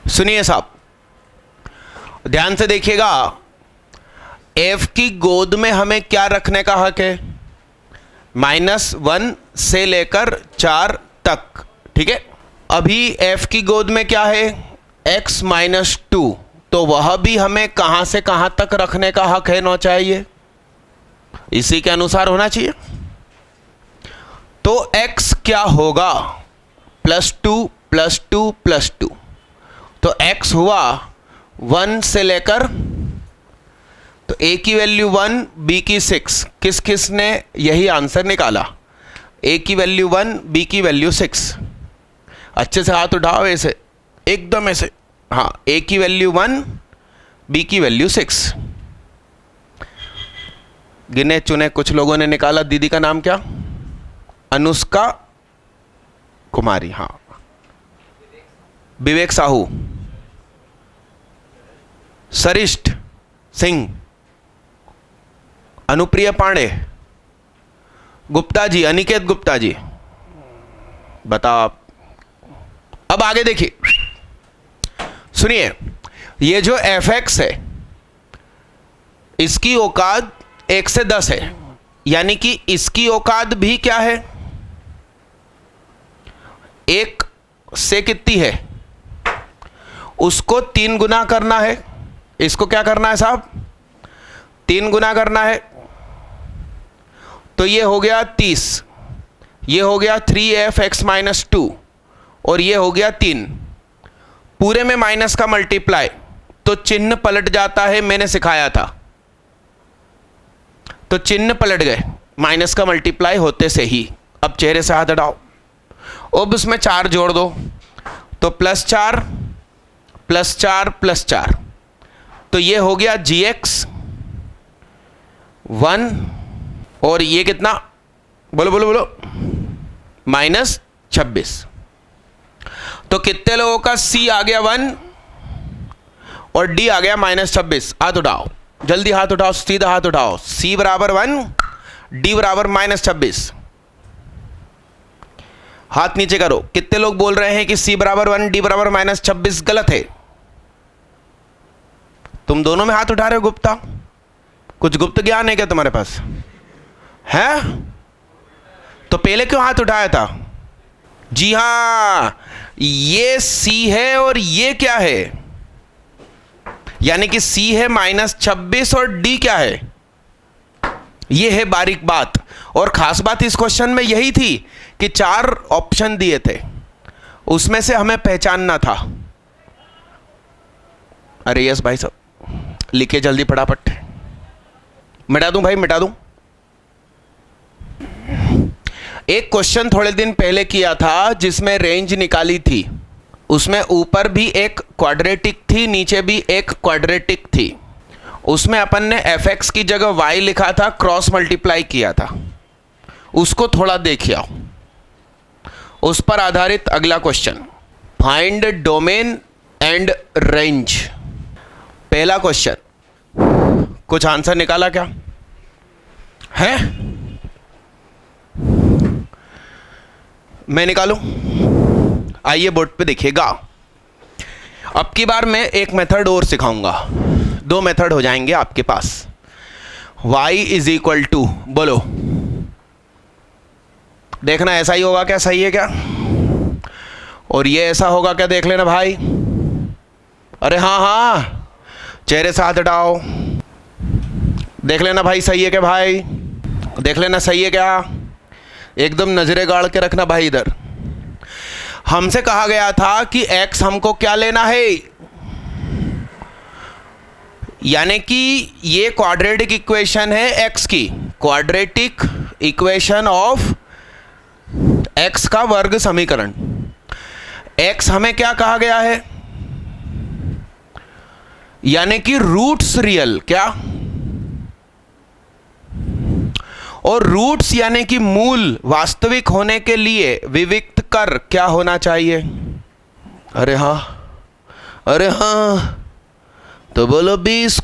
सुनिए साहब, ध्यान से देखिएगा। f की गोद में हमें क्या रखने का हक है? -1 से लेकर 4 तक, ठीक है। अभी f की गोद में क्या है? x - 2, तो वह भी हमें कहां से कहां तक रखने का हक है? ना चाहिए, इसी के अनुसार होना चाहिए। तो x क्या होगा? +2 +2 +2, तो x हुआ 1 से लेकर, तो a की वैल्यू 1, b की 6। किस किस ने यही आंसर निकाला? a की वैल्यू 1, b की वैल्यू 6। अच्छे से हाथ उठाओ, ऐसे एकदम ऐसे। हाँ, a की वैल्यू 1, b की वैल्यू 6। गिने चुने कुछ लोगों ने निकाला। दीदी का नाम क्या? अनुष्का कुमारी, हाँ। विवेक साहू, सरिष्ठ सिंह, अनुप्रिया पांडे, गुप्ता जी, अनिकेत गुप्ता जी, बताओ आप। अब आगे देखिए, सुनिए। ये जो fx है, इसकी औकात 1 से 10 है, यानी कि इसकी औकात भी क्या है? 1 से कितनी है? उसको 3 गुना करना है। इसको क्या करना है साहब? 3 गुना करना है। तो ये हो गया 30, ये हो गया 3fx - 2, और ये हो गया 3। पूरे में माइनस का मल्टीप्लाई, तो चिन्ह पलट जाता है। मैंने सिखाया था, तो चिन्ह पलट गए माइनस का मल्टीप्लाई होते से ही। अब चेहरे से हाथ हटाओ, अब उसमें 4 जोड़ दो, तो +4 +4 +4, तो ये हो गया gx 1, और ये कितना? बोलो बोलो बोलो, -26। तो कितने लोगों का c आ गया 1 और d आ गया -26? हाथ उठाओ, जल्दी हाथ उठाओ, सीधा हाथ उठाओ। c बराबर 1, d बराबर -26। हाथ नीचे करो। कितने लोग बोल रहे हैं कि c बराबर 1, d बराबर -26 गलत है? तुम दोनों में हाथ उठा रहे हो गुप्ता। कुछ गुप्त ज्ञान है क्या तुम्हारे पास? है? तो पहले क्यों हाथ उठाया था? जी हां, ये c है और ये क्या है? यानी कि c है -26 और d क्या है? ये है बारीक बात। और खास बात इस क्वेश्चन में यही थी कि 4 ऑप्शन दिए थे, उसमें से हमें पहचानना था। अरे यस भाई साहब, लिखिए जल्दी फटाफट। मिटा दूं भाई, मिटा दूं। एक क्वेश्चन थोड़े दिन पहले किया था जिसमें रेंज निकाली थी। उसमें ऊपर भी एक क्वाड्रेटिक थी, नीचे भी एक क्वाड्रेटिक थी। उसमें अपन ने fx की जगह y लिखा था, क्रॉस मल्टीप्लाई किया था। उसको थोड़ा देखिए, उस पर आधारित अगला question, find domain and range. पहला क्वेश्चन, कुछ आंसर निकाला क्या है? मैं निकालूं? आइए बोर्ड पे देखिएगा। अब की बार मैं एक मेथड और सिखाऊंगा, 2 मेथड हो जाएंगे आपके पास। y = बोलो, देखना ऐसा ही होगा क्या? सही है क्या? और ये ऐसा होगा क्या? देख लेना भाई। अरे हाँ हाँ, चेहरे से हाथ हटाओ, देख लेना भाई। सही है क्या भाई? देख लेना सही है क्या? एकदम नजरें गाड़ के रखना भाई। इधर हमसे कहा गया था कि x हमको क्या लेना है, यानी कि ये क्वाड्रेटिक इक्वेशन है x की, क्वाड्रेटिक इक्वेशन ऑफ x का वर्ग समीकरण। x हमें क्या कहा गया है? यानी कि रूट्स रियल, क्या? और रूट्स यानी कि मूल वास्तविक होने के लिए विविक्त कर क्या होना चाहिए? अरे हाँ, अरे हाँ, तो बोलो b²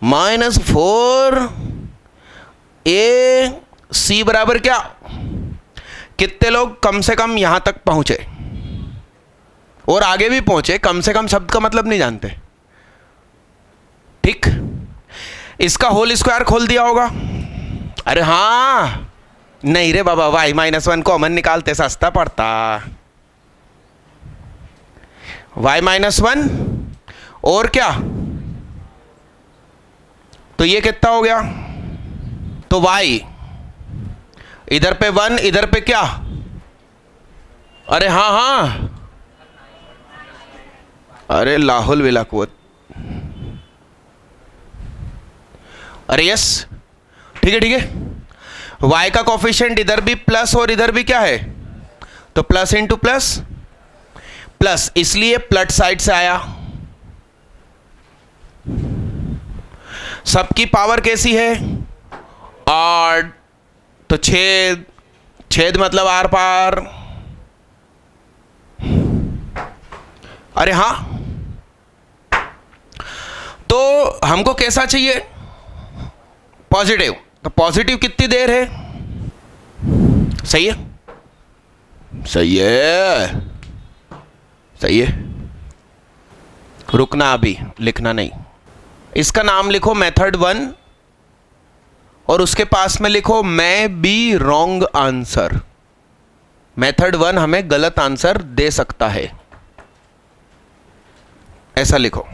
-4ac बराबर क्या? कितने लोग कम से कम यहां तक पहुंचे? और आगे भी पहुंचे, कम से कम शब्द का मतलब नहीं जानते। ठीक, इसका होल स्क्वायर खोल दिया होगा। अरे हाँ, नहीं रे बाबा, y-1 कॉमन निकालते, सस्ता पड़ता। y-1 और क्या, तो ये कितना हो गया, तो y इधर पे 1, इधर पे क्या, अरे हाँ हाँ, अरे लाहुल विला कुव्वत, अरे यस, ठीक है ठीक है। y का कोफिशिएंट इधर भी प्लस और इधर भी क्या है, तो प्लस इंटू प्लस प्लस, इसलिए प्लस साइड से आया। सबकी पावर कैसी है, 8, तो छेद, छेद मतलब आर पार। अरे हाँ, तो हमको कैसा चाहिए, पॉजिटिव, तो पॉजिटिव कितनी देर है, सही है, सही है, सही है, रुकना अभी, लिखना नहीं। इसका नाम लिखो मेथड 1 और उसके पास में लिखो मैं बी रॉन्ग आंसर। मेथड 1 हमें गलत आंसर दे सकता है, ऐसा लिखो,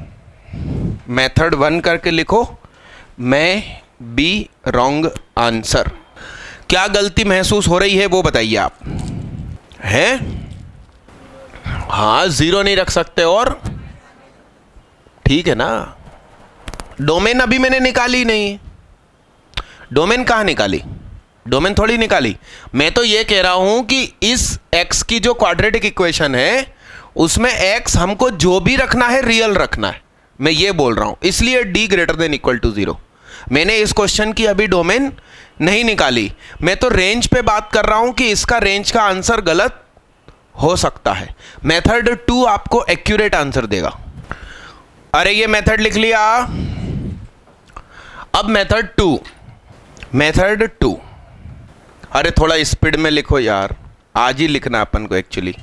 मेथड 1 करके लिखो मैं बी रॉन्ग आंसर। क्या गलती महसूस हो रही है वो बताइए आप, हैं? हाँ, 0 नहीं रख सकते, और ठीक है ना। डोमेन अभी मैंने निकाली नहीं, डोमेन कहाँ निकाली, डोमेन थोड़ी निकाली। मैं तो ये कह रहा हूं कि इस x की जो क्वाड्रेटिक इक्वेशन है उसमें x हमको जो भी रखना है रियल रखना है, मैं ये बोल रहा हूं, इसलिए d greater than equal to 0। मैंने इस क्वेश्चन की अभी डोमेन नहीं निकाली, मैं तो रेंज पे बात कर रहा हूं कि इसका रेंज का आंसर गलत हो सकता है। मेथड 2 आपको एक्यूरेट आंसर देगा। अरे ये मेथड लिख लिया, अब मेथड 2, मेथड 2, अरे थोड़ा स्पीड में लिखो यार, आज ही लिखना अपन को एक्चुअली।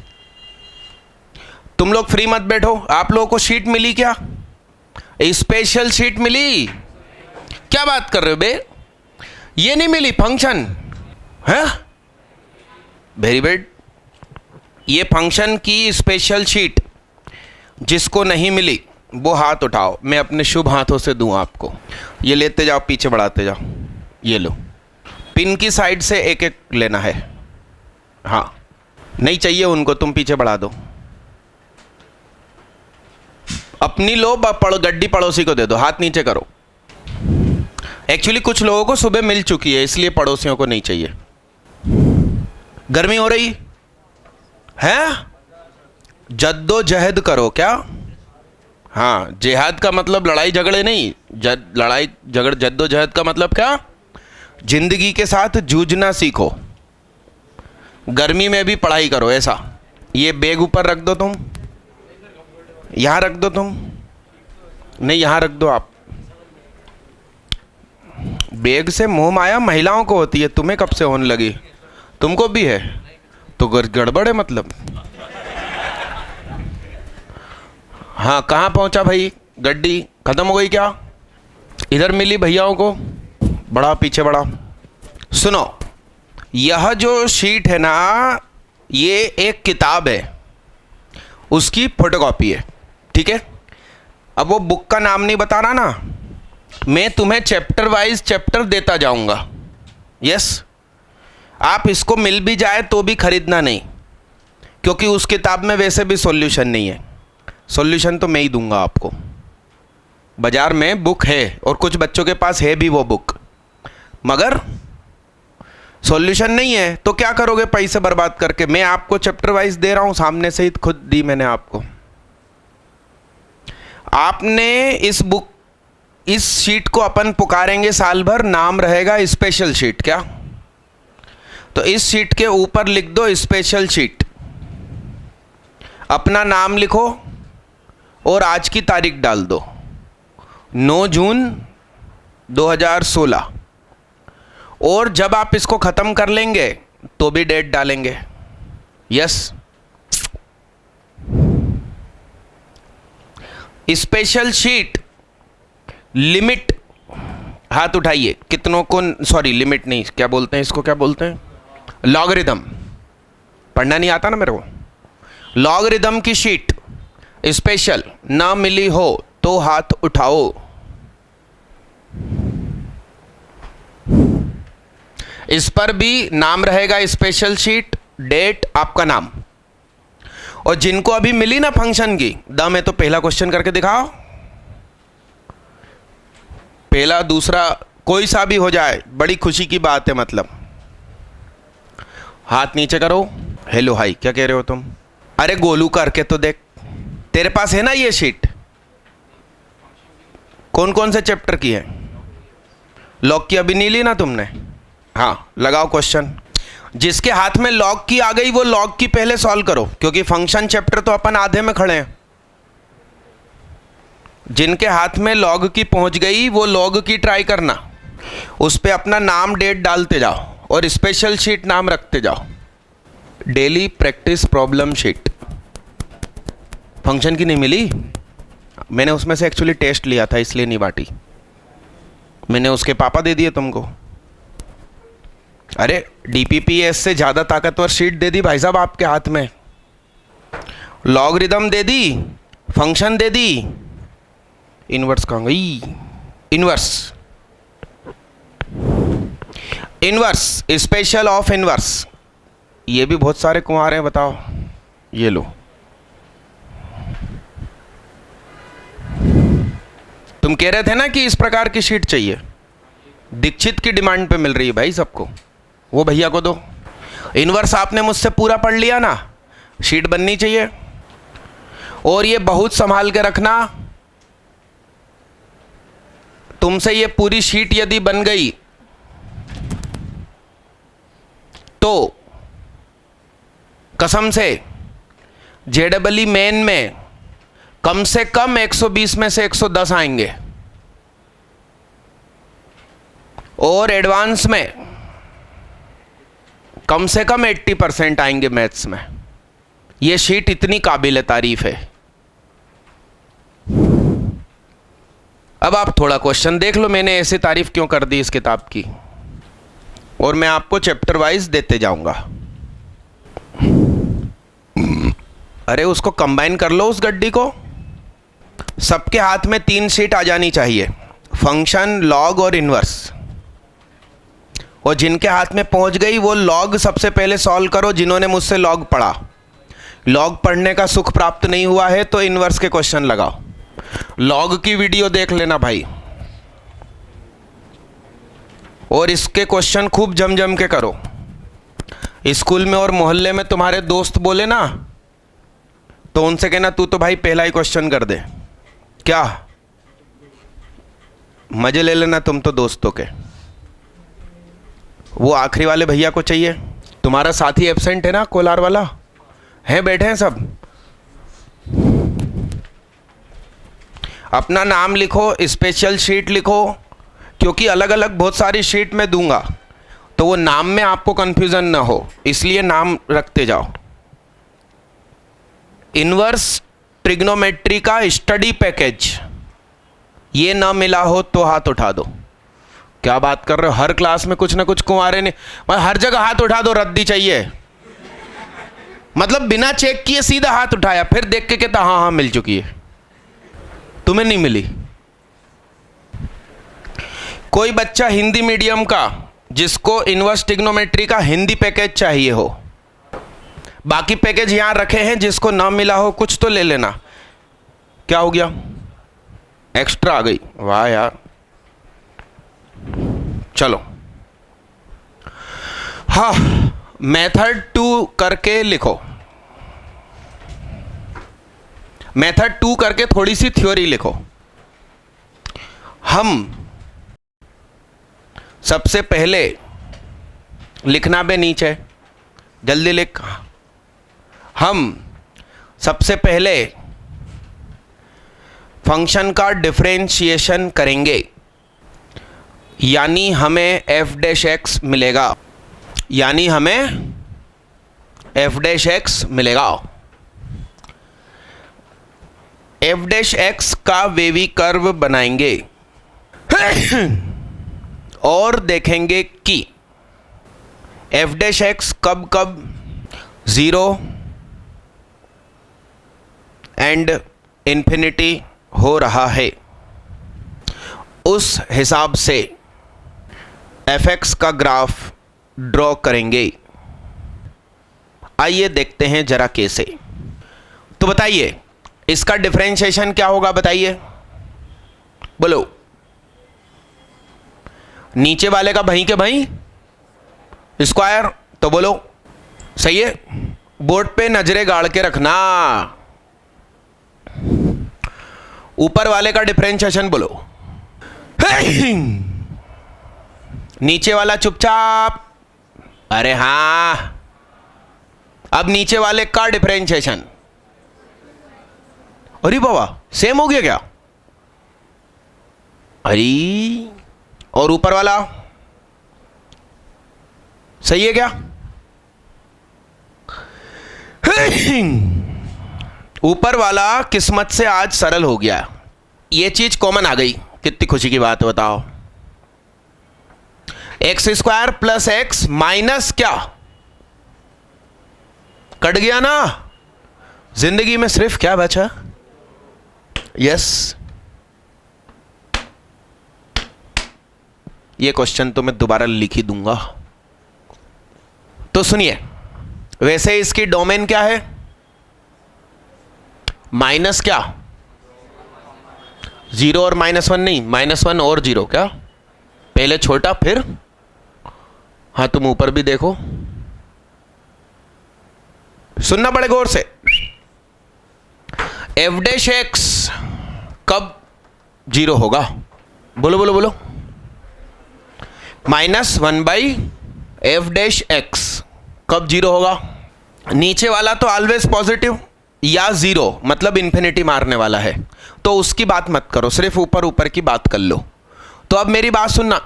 तुम लोग फ्री मत बैठो, आप लोगों को शीट मिली क्या, स्पेशल शीट मिली? क्या बात कर रहे हो बे, ये नहीं मिली फंक्शन है? वेरी बैड, ये फंक्शन की स्पेशल शीट जिसको नहीं मिली वो हाथ उठाओ, मैं अपने शुभ हाथों से दूं आपको। ये लेते जाओ, पीछे बढ़ाते जाओ, ये लो, पिन की साइड से एक एक लेना है। हाँ, नहीं चाहिए उनको, तुम पीछे बढ़ा दो, अपनी लो, गड्डी पड़ोसी को दे दो, हाथ नीचे करो। एक्चुअली कुछ लोगों को सुबह मिल चुकी है, इसलिए पड़ोसियों को नहीं चाहिए। गर्मी हो रही है, जद्दोजहद करो। क्या? हाँ, जिहाद का मतलब लड़ाई झगड़े नहीं, लड़ाई झगड़, जद्दोजहद का मतलब क्या, जिंदगी के साथ जूझना सीखो, गर्मी में भी पढ़ाई करो, ऐसा। ये बैग ऊपर रख दो, तुम यहाँ रख दो, तुम नहीं यहाँ रख दो आप। बैग से मोह माया महिलाओं को होती है, तुम्हें कब से होने लगी? तुमको भी है तो गड़बड़ है मतलब। हाँ, कहाँ पहुंचा भाई, गड्डी खत्म हो गई क्या? इधर मिली भैयाओं को, बड़ा पीछे बड़ा। सुनो, यह जो शीट है ना, ये एक किताब है, उसकी फोटोकॉपी है, ठीक है। अब वो बुक का नाम नहीं बता रहा ना, मैं तुम्हें चैप्टर वाइज चैप्टर देता जाऊंगा। यस, आप इसको मिल भी जाए तो भी खरीदना नहीं, क्योंकि उस किताब में वैसे भी सॉल्यूशन नहीं है। सॉल्यूशन तो मैं ही दूंगा आपको। बाजार में बुक है और कुछ बच्चों के पास है भी वो बुक, मगर सॉल्यूशन नहीं है, तो क्या करोगे पैसे बर्बाद करके? मैं आपको चैप्टर वाइज दे रहा हूं, सामने से ही खुद दी मैंने आपको। आपने इस बुक, इस शीट को अपन पुकारेंगे साल भर, नाम रहेगा स्पेशल शीट। क्या? तो इस शीट के ऊपर लिख दो स्पेशल शीट, अपना नाम लिखो और आज की तारीख डाल दो, 9 जून 2016। और जब आप इसको ख़त्म कर लेंगे तो भी डेट डालेंगे। यस, स्पेशल शीट लिमिट, हाथ उठाइए, कितनों को, सॉरी लिमिट नहीं, क्या बोलते हैं इसको, क्या बोलते हैं, लॉगरिदम, पढ़ना नहीं आता ना मेरे को। लॉगरिदम की शीट स्पेशल ना मिली हो तो हाथ उठाओ। इस पर भी नाम रहेगा, स्पेशल शीट, डेट, आपका नाम। और जिनको अभी मिली ना फंक्शन की, दम है तो पहला क्वेश्चन करके दिखाओ, पहला दूसरा कोई सा भी हो जाए, बड़ी खुशी की बात है। मतलब हाथ नीचे करो। हेलो हाय, क्या कह रहे हो तुम? अरे गोलू करके तो देख, तेरे पास है ना ये शीट, कौन कौन से चैप्टर की है? लॉग की अभी नहीं ली ना तुमने? हाँ, लगाओ क्वेश्चन। जिसके हाथ में लॉग की आ गई वो लॉग की पहले सॉल्व करो, क्योंकि फंक्शन चैप्टर तो अपन आधे में खड़े हैं। जिनके हाथ में लॉग की पहुंच गई वो लॉग की ट्राई करना, उस पे अपना नाम डेट डालते जाओ और स्पेशल शीट नाम रखते जाओ। Daily practice problem sheet function की नहीं मिली, मैंने उसमें से एक्चुअली टेस्ट लिया था इसलिए नहीं बांटी, मैंने उसके पापा दे दिए तुमको। अरे डीपीपीएस से ज़्यादा ताकतवर शीट दे दी भाई साहब आपके हाथ में। लॉगरिदम दे दी, फंक्शन दे दी, इनवर्स कहाँ गई? Inverse, inverse, special of inverse, ये भी बहुत सारे कुंवार हैं, बताओ। ये लो, तुम कह रहे थे ना कि इस प्रकार की शीट चाहिए, दीक्षित की डिमांड पे मिल रही है भाई सबको, वो भैया को दो। इनवर्स आपने मुझसे पूरा पढ़ लिया ना, शीट बननी चाहिए। और ये बहुत संभाल के रखना, तुमसे ये पूरी शीट यदि बन गई तो कसम से जेडबली मेन में कम से कम 120 में से 110 आएंगे, और एडवांस में कम से कम 80% आएंगे मैथ्स में। ये शीट इतनी काबिल तारीफ है। अब आप थोड़ा क्वेश्चन देख लो, मैंने ऐसे तारीफ क्यों कर दी इस किताब की, और मैं आपको चैप्टर वाइज देते जाऊंगा। अरे उसको कंबाइन कर लो, उस गड्डी को। सबके हाथ में 3 शीट आ जानी चाहिए, फंक्शन, लॉग और इनवर्स। और जिनके हाथ में पहुंच गई वो लॉग सबसे पहले सॉल्व करो, जिन्होंने मुझसे लॉग पढ़ा। लॉग पढ़ने का सुख प्राप्त नहीं हुआ है तो इनवर्स के क्वेश्चन लगाओ। लॉग की वीडियो देख लेना भाई, और इसके क्वेश्चन खूब जम जम के करो। स्कूल में और मोहल्ले में तुम्हारे दोस्त बोले ना तो उनसे कहना तू तो भाई पहला ही क्वेश्चन कर दे, क्या मजे ले लेना तुम तो दोस्तों के। वो आखिरी वाले भैया को चाहिए, तुम्हारा साथी एब्सेंट है ना, कोलार वाला है, बैठे हैं सब। अपना नाम लिखो, स्पेशल शीट लिखो, क्योंकि अलग अलग बहुत सारी शीट में दूंगा तो वो नाम में आपको कंफ्यूजन ना हो, इसलिए नाम रखते जाओ। इनवर्स ट्रिग्नोमेट्री का स्टडी पैकेज, ये ना मिला हो तो हाथ उठा दो। क्या बात कर रहे हो, हर क्लास में कुछ ना कुछ कुंवारे ने, हर जगह हाथ उठा दो, रद्दी चाहिए। मतलब बिना चेक किए सीधा हाथ उठाया, फिर देख के कहता हाँ हाँ मिल चुकी है, तुम्हें नहीं मिली। कोई बच्चा हिंदी मीडियम का जिसको इनवर्स ट्रिग्नोमेट्री का हिंदी पैकेज चाहिए हो, बाकी पैकेज यहां रखे हैं, जिसको ना मिला हो कुछ तो ले लेना। क्या हो गया, एक्स्ट्रा आ गई, वाह यार। चलो हाँ, मेथड 2 करके लिखो। मेथड 2 करके थोड़ी सी थ्योरी लिखो। हम सबसे पहले लिखना बे नीचे, जल्दी लिख। हम सबसे पहले फंक्शन का डिफरेंशिएशन करेंगे, यानी हमें f डैश x मिलेगा, यानी हमें f डैश x मिलेगा। एफ डैश एक्स का वेवी कर्व बनाएंगे और देखेंगे कि एफ डैश एक्स कब कब 0 एंड इन्फिनिटी हो रहा है, उस हिसाब से एफ एक्स का ग्राफ ड्रॉ करेंगे। आइए देखते हैं जरा कैसे। तो बताइए इसका डिफरेंशिएशन क्या होगा, बताइए, बोलो। नीचे वाले का भई के भई स्क्वायर, तो बोलो सही है। बोर्ड पे नजरें गाड़ के रखना। ऊपर वाले का डिफरेंशिएशन बोलो। नीचे वाला चुपचाप, अरे हां। अब नीचे वाले का डिफरेंशिएशन, अरे बाबा सेम हो गया क्या? अरे और ऊपर वाला सही है क्या? ऊपर वाला किस्मत से आज सरल हो गया, ये चीज कॉमन आ गई। कितनी खुशी की बात है, बताओ। X square plus x minus क्या, कट गया ना। जिंदगी में सिर्फ क्या बचा? यस, ये क्वेश्चन तो मैं दोबारा लिख ही दूंगा। तो सुनिए, वैसे इसकी डोमेन क्या है? माइनस क्या, 0 और -1 नहीं, -1 और 0 क्या? पहले छोटा फिर, हाँ तुम ऊपर भी देखो, सुनना बड़े गौर से। एफ डैश एक्स कब 0 होगा? बोलो बोलो बोलो। -1 एफ डैश एक्स कब 0 होगा? नीचे वाला तो ऑलवेज पॉजिटिव या 0 मतलब इंफिनिटी मारने वाला है, तो उसकी बात मत करो, सिर्फ ऊपर ऊपर की बात कर लो। तो अब मेरी बात सुनना,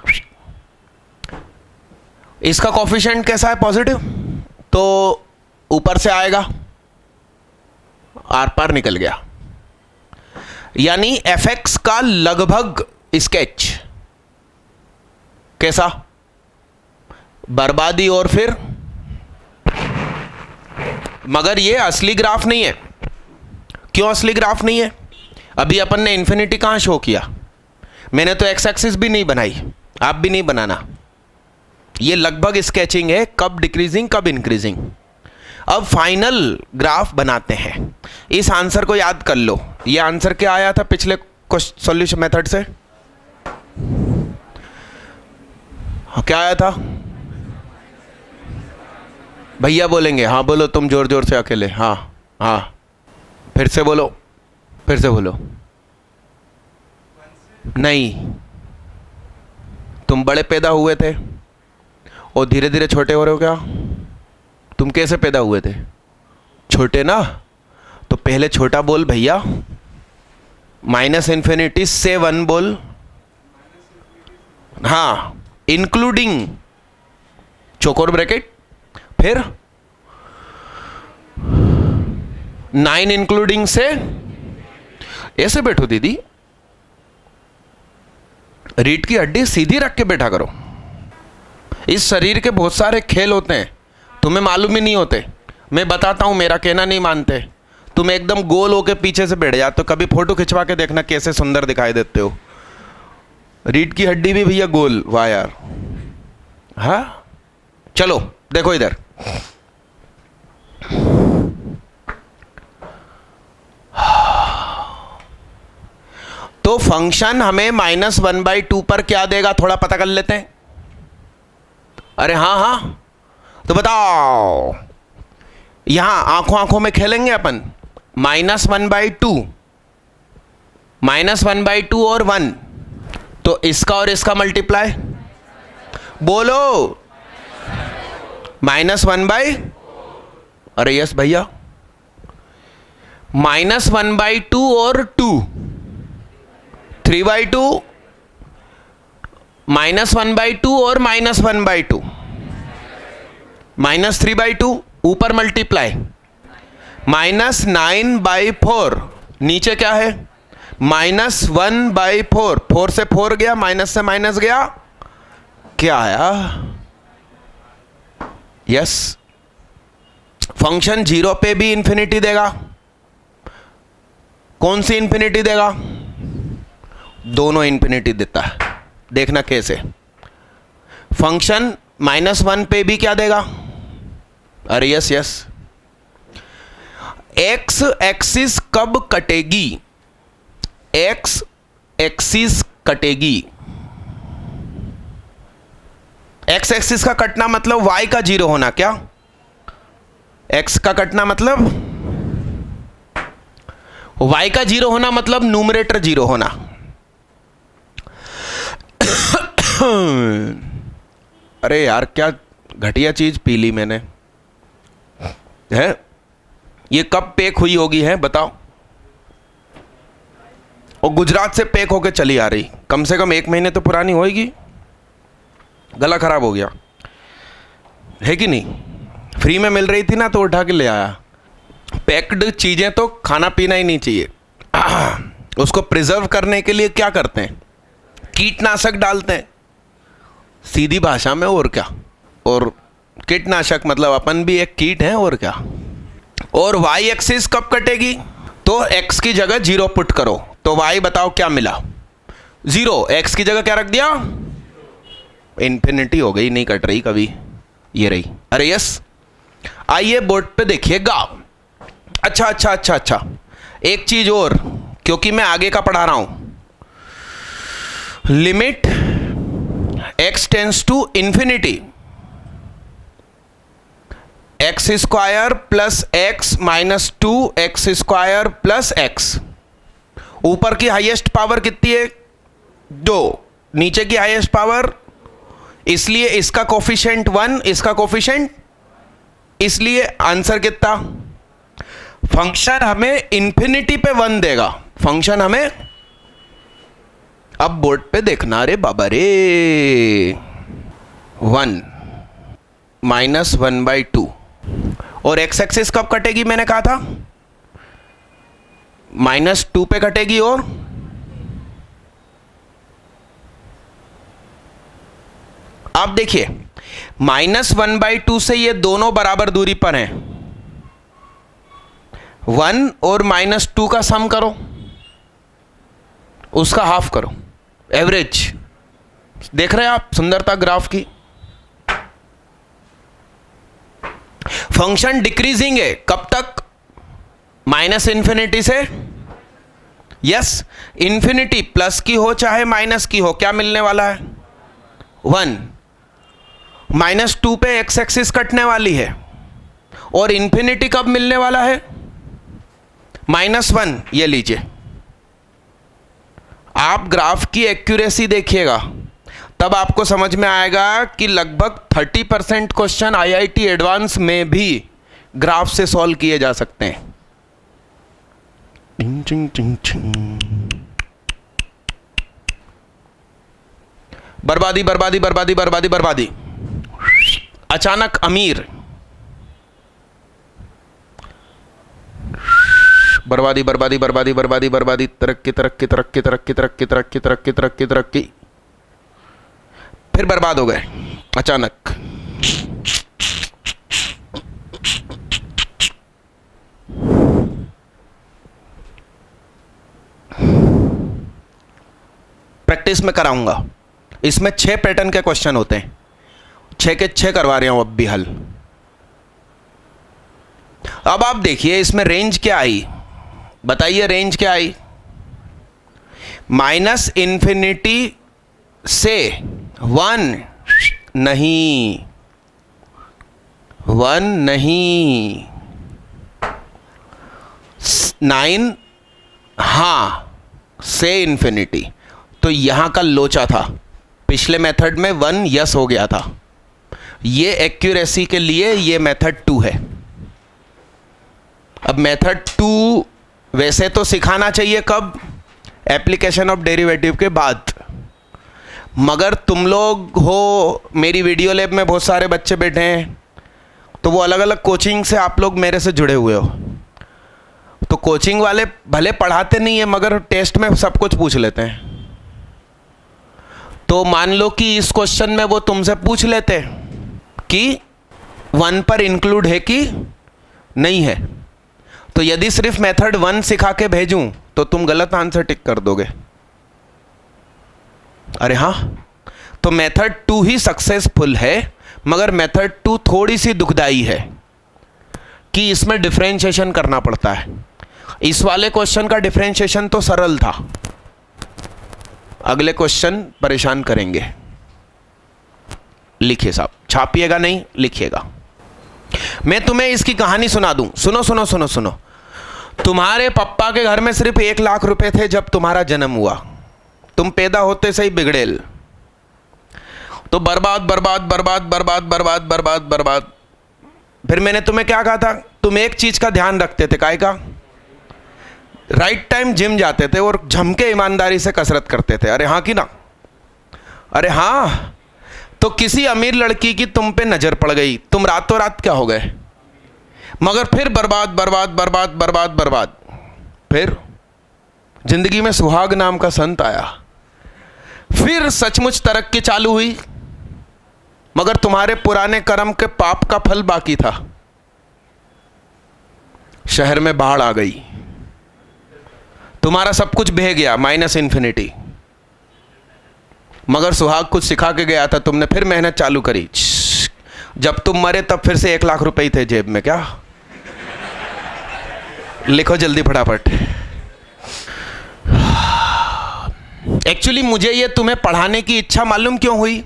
इसका कोफिशिएंट कैसा है? पॉजिटिव, तो ऊपर से आएगा, आर पार निकल गया। यानी एफ एक्स का लगभग स्केच कैसा? बर्बादी और फिर, मगर ये असली ग्राफ नहीं है। क्यों असली ग्राफ नहीं है? अभी अपन ने इन्फिनिटी कहां शो किया? मैंने तो एक्स एक्सिस भी नहीं बनाई, आप भी नहीं बनाना। ये लगभग स्केचिंग है, कब डिक्रीजिंग कब इंक्रीजिंग। अब फाइनल ग्राफ बनाते हैं। इस आंसर को याद कर लो। ये आंसर क्या आया था पिछले सॉल्यूशन मेथड से? क्या आया था? भैया बोलेंगे, हाँ बोलो तुम जोर जोर से अकेले, हाँ हाँ, फिर से बोलो, फिर से बोलो। नहीं, तुम बड़े पैदा हुए थे और धीरे धीरे छोटे हो रहे हो क्या? तुम कैसे पैदा हुए थे? छोटे ना, तो पहले छोटा बोल भैया, -∞ से 1 बोल, हाँ, इंक्लूडिंग चौकोर ब्रैकेट, फिर 9 इंक्लूडिंग से, ऐसे बैठो दीदी, रीढ़ की हड्डी सीधी रख के बैठा करो। इस शरीर के बहुत सारे खेल होते हैं, तुम्हें मालूम ही नहीं होते। मैं बताता हूं, मेरा कहना नहीं मानते, तुम एकदम गोल होके पीछे से बैठ जाते हो। कभी फोटो खिंचवा के देखना कैसे सुंदर दिखाई देते हो। रीढ़ की हड्डी भी भैया गोल, वाह यार। हाँ चलो देखो इधर, तो फंक्शन हमें -1/2 पर क्या देगा, थोड़ा पता कर लेते हैं। अरे हाँ हाँ, तो बताओ, यहां आंखों आंखों में खेलेंगे अपन। -1/2, -1/2 और 1, तो इसका और इसका मल्टीप्लाई, बोलो -1/, अरे यस भैया, -1/2 और 2, 3/2, -1/2 और -1/2, -3/2, ऊपर मल्टीप्लाई, -9/4, नीचे क्या है, -1/4, 4 से 4 गया, माइनस से माइनस गया, क्या आया, यस। फंक्शन 0 पे भी इंफिनिटी देगा, कौन सी इंफिनिटी देगा, दोनों इंफिनिटी देता है, देखना कैसे। फंक्शन -1 पे भी क्या देगा, अरे यस यस। एक्स एक्सिस कब कटेगी, एक्स एक्सिस कटेगी, एक्स एक्सिस का कटना मतलब वाई का 0 होना, क्या, एक्स का कटना मतलब वाई का 0 होना, मतलब न्यूमरेटर 0 होना। अरे यार क्या घटिया चीज पी ली मैंने, है ये कब पैक हुई होगी, है बताओ, और गुजरात से पैक होके चली आ रही, कम से कम 1 महीने तो पुरानी होगी, गला खराब हो गया है कि नहीं, फ्री में मिल रही थी ना तो उठा के ले आया। पैक्ड चीजें तो खाना पीना ही नहीं चाहिए। उसको प्रिजर्व करने के लिए क्या करते हैं, कीटनाशक डालते हैं, सीधी भाषा में, और क्या, और कीटनाशक मतलब अपन भी एक कीट है, और क्या। और वाई एक्सिस कब कटेगी, तो एक्स की जगह 0 पुट करो, तो वाई बताओ क्या मिला, 0, एक्स की जगह क्या रख दिया, इंफिनिटी हो गई, नहीं कट रही कभी, ये रही, अरे यस। आइए बोर्ड पे देखिएगा। अच्छा अच्छा अच्छा अच्छा, एक चीज और, क्योंकि मैं आगे का पढ़ा रहा हूं, limit x tends to infinity, x square plus x minus 2x² plus x. ऊपर की हाईएस्ट पावर कितनी है, 2, नीचे की हाईएस्ट पावर, इसलिए इसका कोफिशिएंट 1, इसका कोफिशिएंट, इसलिए आंसर कितना, फंक्शन हमें इंफिनिटी पे 1 देगा, फंक्शन हमें, अब बोर्ड पे देखना रे बाबा रे, 1 -1/2, और एक्स एक्सिस कब कटेगी, मैंने कहा था -2 पे कटेगी, और आप देखिए -1/2 से ये दोनों बराबर दूरी पर हैं, 1 और -2 का सम करो, उसका हाफ करो, एवरेज। देख रहे हैं आप सुंदरता ग्राफ की, फंक्शन डिक्रीजिंग है, कब तक, -इंफिनिटी से, यस, इंफिनिटी प्लस की हो चाहे माइनस की हो, क्या मिलने वाला है, 1, -2 पे एक्स एक्सिस कटने वाली है, और इंफिनिटी कब मिलने वाला है, -1, ये लीजिए। आप ग्राफ की एक्यूरेसी देखिएगा, तब आपको समझ में आएगा कि लगभग 30% क्वेश्चन आईआईटी एडवांस में भी ग्राफ से सॉल्व किए जा सकते हैं। बर्बादी बर्बादी बर्बादी बर्बादी बर्बादी, अचानक अमीर, बर्बादी बर्बादी बर्बादी बर्बादी बर्बादी, तरक्की तरक्की तरक्की तरक्की तरक्की तरक्की तरक्की तरक्की तरक्की, फिर बर्बाद हो गए अचानक। प्रैक्टिस में कराऊंगा, इसमें 6 पैटर्न के क्वेश्चन होते हैं, 6 के 6 करवा रहा हूं अब भी हल। अब आप देखिए इसमें रेंज क्या आई, बताइए रेंज क्या आई, -इंफिनिटी से 1 नहीं, 1 नहीं, 9 हाँ से इंफिनिटी। तो यहां का लोचा था, पिछले मेथड में 1 यस हो गया था, ये एक्यूरेसी के लिए ये मेथड 2 है। अब मेथड 2 वैसे तो सिखाना चाहिए कब, एप्लीकेशन ऑफ डेरिवेटिव के बाद, मगर तुम लोग हो, मेरी वीडियो लैब में बहुत सारे बच्चे बैठे हैं, तो वो अलग अलग कोचिंग से आप लोग मेरे से जुड़े हुए हो, तो तो कोचिंग वाले भले पढ़ाते नहीं है मगर टेस्ट में सब कुछ पूछ लेते हैं। तो मान लो कि इस क्वेश्चन में वो तुमसे पूछ लेते कि 1 पर इंक्लूड है कि नहीं है, तो यदि सिर्फ मेथड 1 सिखा के भेजूं तो तुम गलत आंसर टिक कर दोगे। अरे हाँ, तो मेथड 2 ही सक्सेसफुल है, मगर मेथड 2 थोड़ी सी दुखदाई है कि इसमें डिफरेंशिएशन करना पड़ता है। इस वाले क्वेश्चन का डिफरेंशिएशन तो सरल था, अगले क्वेश्चन परेशान करेंगे। लिखिए साहब, छापिएगा नहीं, लिखिएगा। मैं तुम्हें इसकी कहानी सुना दूं, सुनो सुनो सुनो सुनो। तुम्हारे पापा के घर में सिर्फ 1 लाख रुपए थे जब तुम्हारा जन्म हुआ। तुम पैदा होते से ही बिगड़ेल, तो बर्बाद बर्बाद बर्बाद बर्बाद बर्बाद बर्बाद बर्बाद। फिर मैंने तुम्हें क्या कहा था, तुम एक चीज का ध्यान रखते थे, काय का? राइट टाइम जिम जाते थे और झमके ईमानदारी से कसरत करते थे। अरे हाँ कि ना? अरे हाँ। तो किसी अमीर लड़की की तुम पे नजर पड़ गई, तुम रातों रात क्या हो गए? मगर फिर बर्बाद बर्बाद बर्बाद बर्बाद बर्बाद। फिर जिंदगी में सुहाग नाम का संत आया, फिर सचमुच तरक्की चालू हुई, मगर तुम्हारे पुराने कर्म के पाप का फल बाकी था। शहर में बाढ़ आ गई, तुम्हारा सब कुछ बह गया माइनस इन्फिनिटी, मगर सुहाग कुछ सिखा के गया था, तुमने फिर मेहनत चालू करी। जब तुम मरे तब फिर से 1 लाख रुपए ही थे जेब में। क्या? लिखो जल्दी फटाफट। एक्चुअली मुझे ये तुम्हें पढ़ाने की इच्छा मालूम क्यों हुई?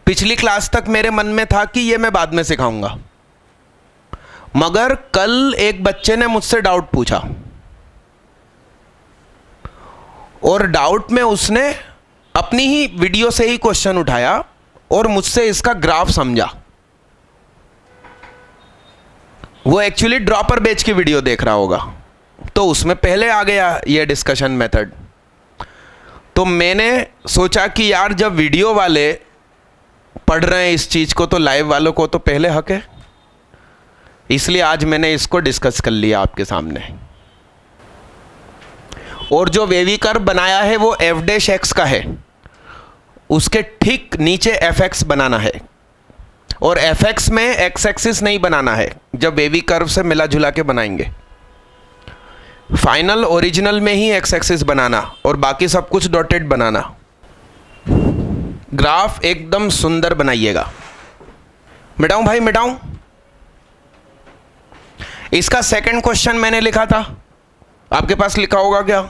पिछली क्लास तक मेरे मन में था कि ये मैं बाद में सिखाऊंगा, मगर कल एक बच्चे ने मुझसे डाउट पूछा और डाउट में उसने अपनी ही वीडियो से ही क्वेश्चन उठाया और मुझसे इसका ग्राफ समझा। वो एक्चुअली ड्रॉपर बैच की वीडियो देख रहा होगा, तो उसमें पहले आ गया ये डिस्कशन मेथड। तो मैंने सोचा कि यार जब वीडियो वाले पढ़ रहे हैं इस चीज को, तो लाइव वालों को तो पहले हक है, इसलिए आज मैंने इसको डिस्कस कर लिया आपके सामने। और जो वेवी कर्व बनाया है वो f' का है, उसके ठीक नीचे fx बनाना है, और fx में x एक्सिस नहीं बनाना है, जब वेवी कर्व से मिला जुला के बनाएंगे। फाइनल ओरिजिनल में ही x एक्सिस बनाना और बाकी सब कुछ डॉटेड बनाना। ग्राफ एकदम सुंदर बनाइएगा। मिटाऊं भाई, मिटाऊं? इसका सेकंड क्वेश्चन मैंने लिखा था, आपके पास लिखा होगा क्या?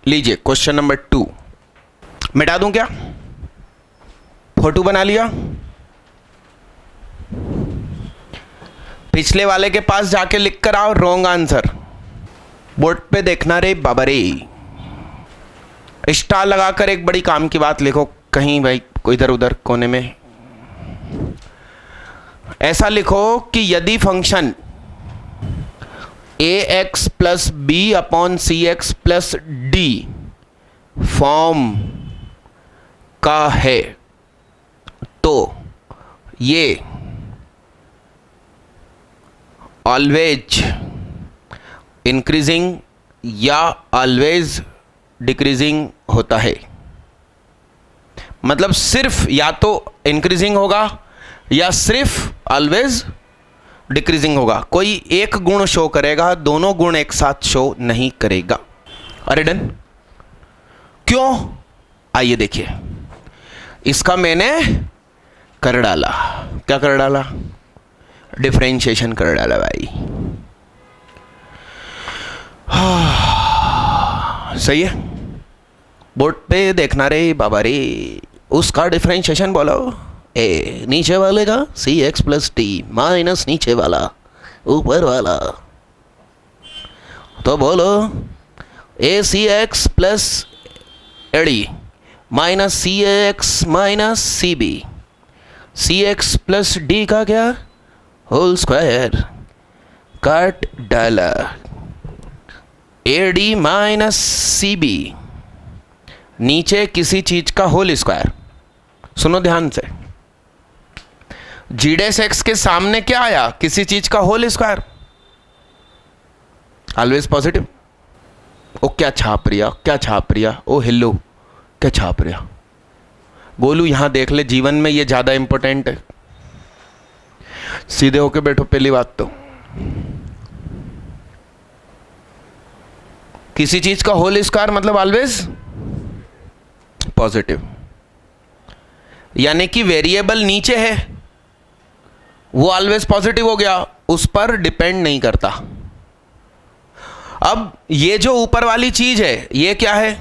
लीजिए क्वेश्चन नंबर 2। मिटा दूं क्या? फोटो बना लिया? पिछले वाले के पास जाके लिख कर आओ रॉन्ग आंसर। बोर्ड पे देखना रे बाबा रे। स्टार लगाकर एक बड़ी काम की बात लिखो कहीं भाई, कोई इधर उधर कोने में। ऐसा लिखो कि यदि function ax plus b upon c x plus d form का है, तो ये ऑलवेज इंक्रीजिंग या ऑलवेज डिक्रीजिंग होता है। मतलब सिर्फ या तो इंक्रीजिंग होगा या सिर्फ ऑलवेज डिक्रीजिंग होगा। कोई एक गुण शो करेगा, दोनों गुण एक साथ शो नहीं करेगा। अरे डन? क्यों? आइए देखिए, इसका मैंने कर डाला। क्या कर डाला? डिफरेंशिएशन कर डाला भाई। सही है? बोर्ड पे देखना रे बाबा रे। उसका डिफरेंशिएशन बोलो। ए नीचे वाले का c x plus d minus नीचे वाला ऊपर वाला, तो बोलो a c x plus a d minus c x minus c b, c x plus d का क्या होल स्क्वायर काट डाला, a d minus c b नीचे किसी चीज का होल स्क्वायर। सुनो ध्यान से, जी डैश एक्स के सामने क्या आया? किसी चीज का होल स्क्वायर। Always positive. ओ क्या छाप रिया, क्या छाप रिया, ओ हेलो क्या छाप रिया। गोलू यहां देख ले, जीवन में ये ज्यादा इंपॉर्टेंट है। सीधे होके बैठो। पहली बात तो किसी चीज का होल स्क्वायर मतलब ऑलवेज पॉजिटिव, यानी कि वेरिएबल नीचे है वो ऑलवेज पॉजिटिव हो गया, उस पर डिपेंड नहीं करता। अब ये जो ऊपर वाली चीज है ये क्या है,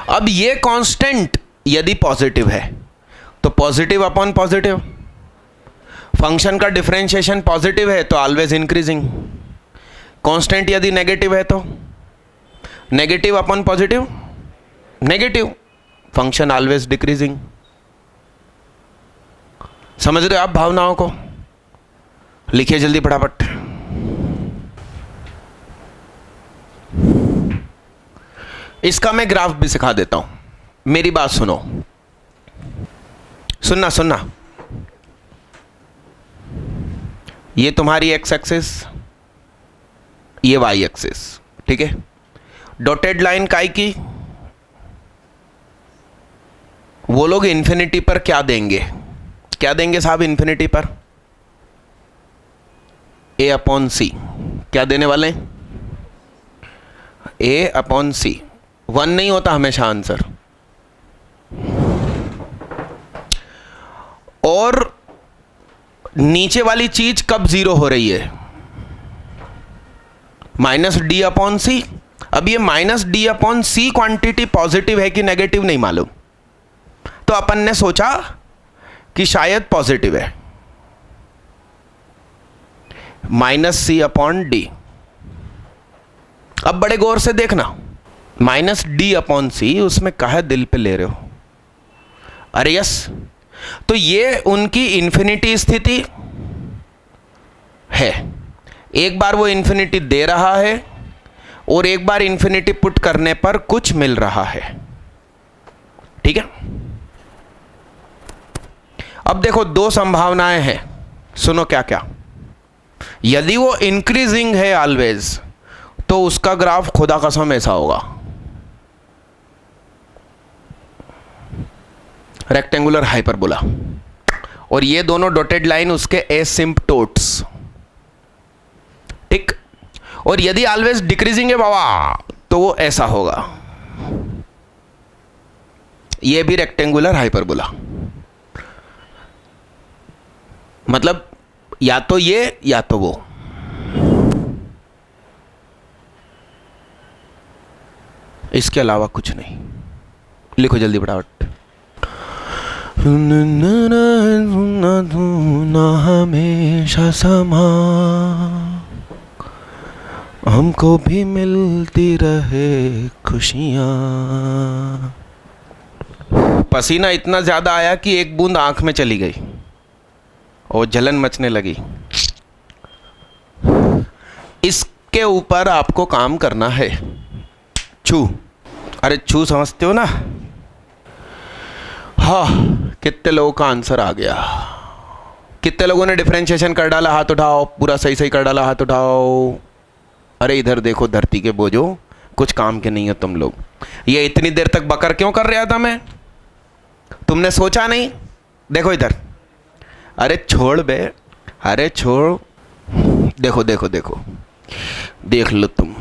अब ये कांस्टेंट यदि पॉजिटिव है तो पॉजिटिव अपॉन पॉजिटिव, फंक्शन का डिफरेंशिएशन पॉजिटिव है तो ऑलवेज इंक्रीजिंग। कांस्टेंट यदि नेगेटिव है तो negative upon positive negative, function always decreasing. समझ रहे हो आप भावनाओं को? लिखिए जल्दी फटाफट। इसका मैं ग्राफ भी सिखा देता हूं, मेरी बात सुनो, सुनना सुनना। ये तुम्हारी एक्स एक्सिस, ये वाई एक्सिस, ठीक है। डॉटेड लाइन काय की, वो लोग इन्फिनिटी पर क्या देंगे, क्या देंगे साहब इन्फिनिटी पर? ए अपॉन सी। क्या देने वाले? ए अपॉन सी। 1 नहीं होता हमेशा आंसर। और नीचे वाली चीज कब जीरो हो रही है? माइनस डी अपॉन सी। अब ये माइनस डी अपॉन सी क्वांटिटी पॉजिटिव है कि नेगेटिव नहीं मालूम, तो अपन ने सोचा कि शायद पॉजिटिव है। माइनस सी अपॉन डी। अब बड़े गौर से देखना, माइनस डी अपॉन सी, उसमें कहा दिल पे ले रहे हो? अरे यस, तो ये उनकी इंफिनिटी स्थिति है। एक बार वो इंफिनिटी दे रहा है और एक बार इंफिनिटी पुट करने पर कुछ मिल रहा है, ठीक है। अब देखो दो संभावनाएं हैं, सुनो क्या क्या। यदि वो इंक्रीजिंग है ऑलवेज तो उसका ग्राफ खुदा कसम ऐसा होगा, रेक्टेंगुलर हाइपरबोला, और ये दोनों डॉटेड लाइन उसके एसिम्पटोट्स, ठीक। और यदि ऑलवेज डिक्रीजिंग है बाबा तो वो ऐसा होगा, ये भी रेक्टेंगुलर हाइपरबोला। मतलब या तो ये या तो वो। इसके अलावा कुछ नहीं। लिखो जल्दी फटाफट। हमेशा समा हमको भी मिलती रहे खुशियां। पसीना इतना ज्यादा आया कि एक बूंद आंख में चली गई और जलन मचने लगी। इसके ऊपर आपको काम करना है। छू, अरे छू समझते हो ना? हाँ, कितने लोगों का आंसर आ गया? कितने लोगों ने डिफरेंशिएशन कर डाला? हाथ उठाओ। पूरा सही सही कर डाला? हाथ उठाओ। अरे इधर देखो, धरती के बोझो, कुछ काम के नहीं हो तुम लोग। ये इतनी देर तक बकर क्यों कर रहा था मैं? तुमने सोचा नहीं? देखो इधर। अरे छोड़ बे, अरे छोड़। देखो देखो देखो, देख लो तुम,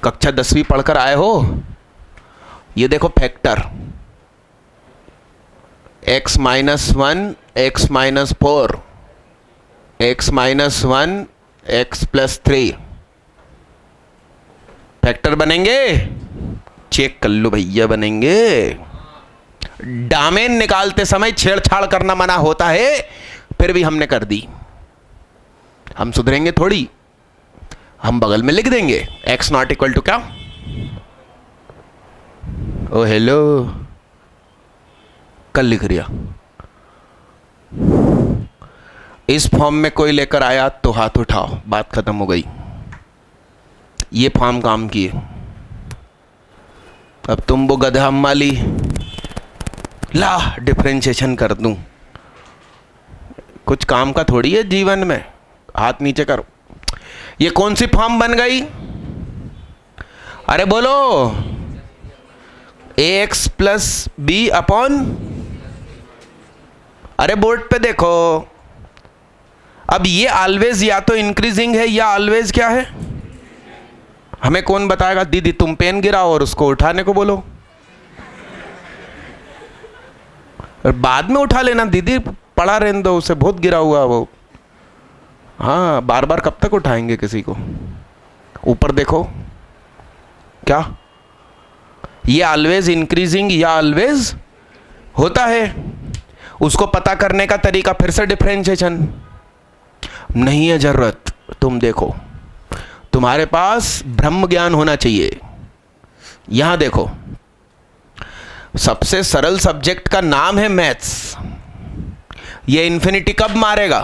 कक्षा 10वीं पढ़कर आए हो। ये देखो factor, x minus 1 x minus 4 x minus 1 x plus 3 factor बनेंगे? चेक कर लो भैया, बनेंगे। डामेन निकालते समय छेड़छाड़ करना मना होता है, फिर भी हमने कर दी। हम सुधरेंगे थोड़ी, हम बगल में लिख देंगे x नॉट इक्वल टू क्या? ओ हेलो, कल लिख रिया। इस फॉर्म में कोई लेकर आया तो हाथ उठाओ, बात खत्म हो गई। ये फॉर्म काम की है। अब तुम वो गधा अम्मा ली, ला डिफरेंशिएशन कर दूं। कुछ काम का थोड़ी है जीवन में। हाथ नीचे करो। ये कौन सी फॉर्म बन गई? अरे बोलो, ax प्लस बी अपॉन, अरे बोर्ड पे देखो। अब ये ऑलवेज या तो इंक्रीजिंग है या ऑलवेज क्या है, हमें कौन बताएगा? दीदी तुम पेन गिराओ और उसको उठाने को बोलो, और बाद में उठा लेना। दीदी पड़ा रहने दो उसे, बहुत गिरा हुआ वो। हाँ, बार बार कब तक उठाएंगे किसी को? ऊपर देखो क्या, ये ऑलवेज इंक्रीजिंग या ऑलवेज होता है। उसको पता करने का तरीका फिर से डिफरेंशिएशन नहीं है जरूरत। तुम देखो, तुम्हारे पास ब्रह्म ज्ञान होना चाहिए। यहां देखो, सबसे सरल सब्जेक्ट का नाम है मैथ्स। ये इन्फिनिटी कब मारेगा?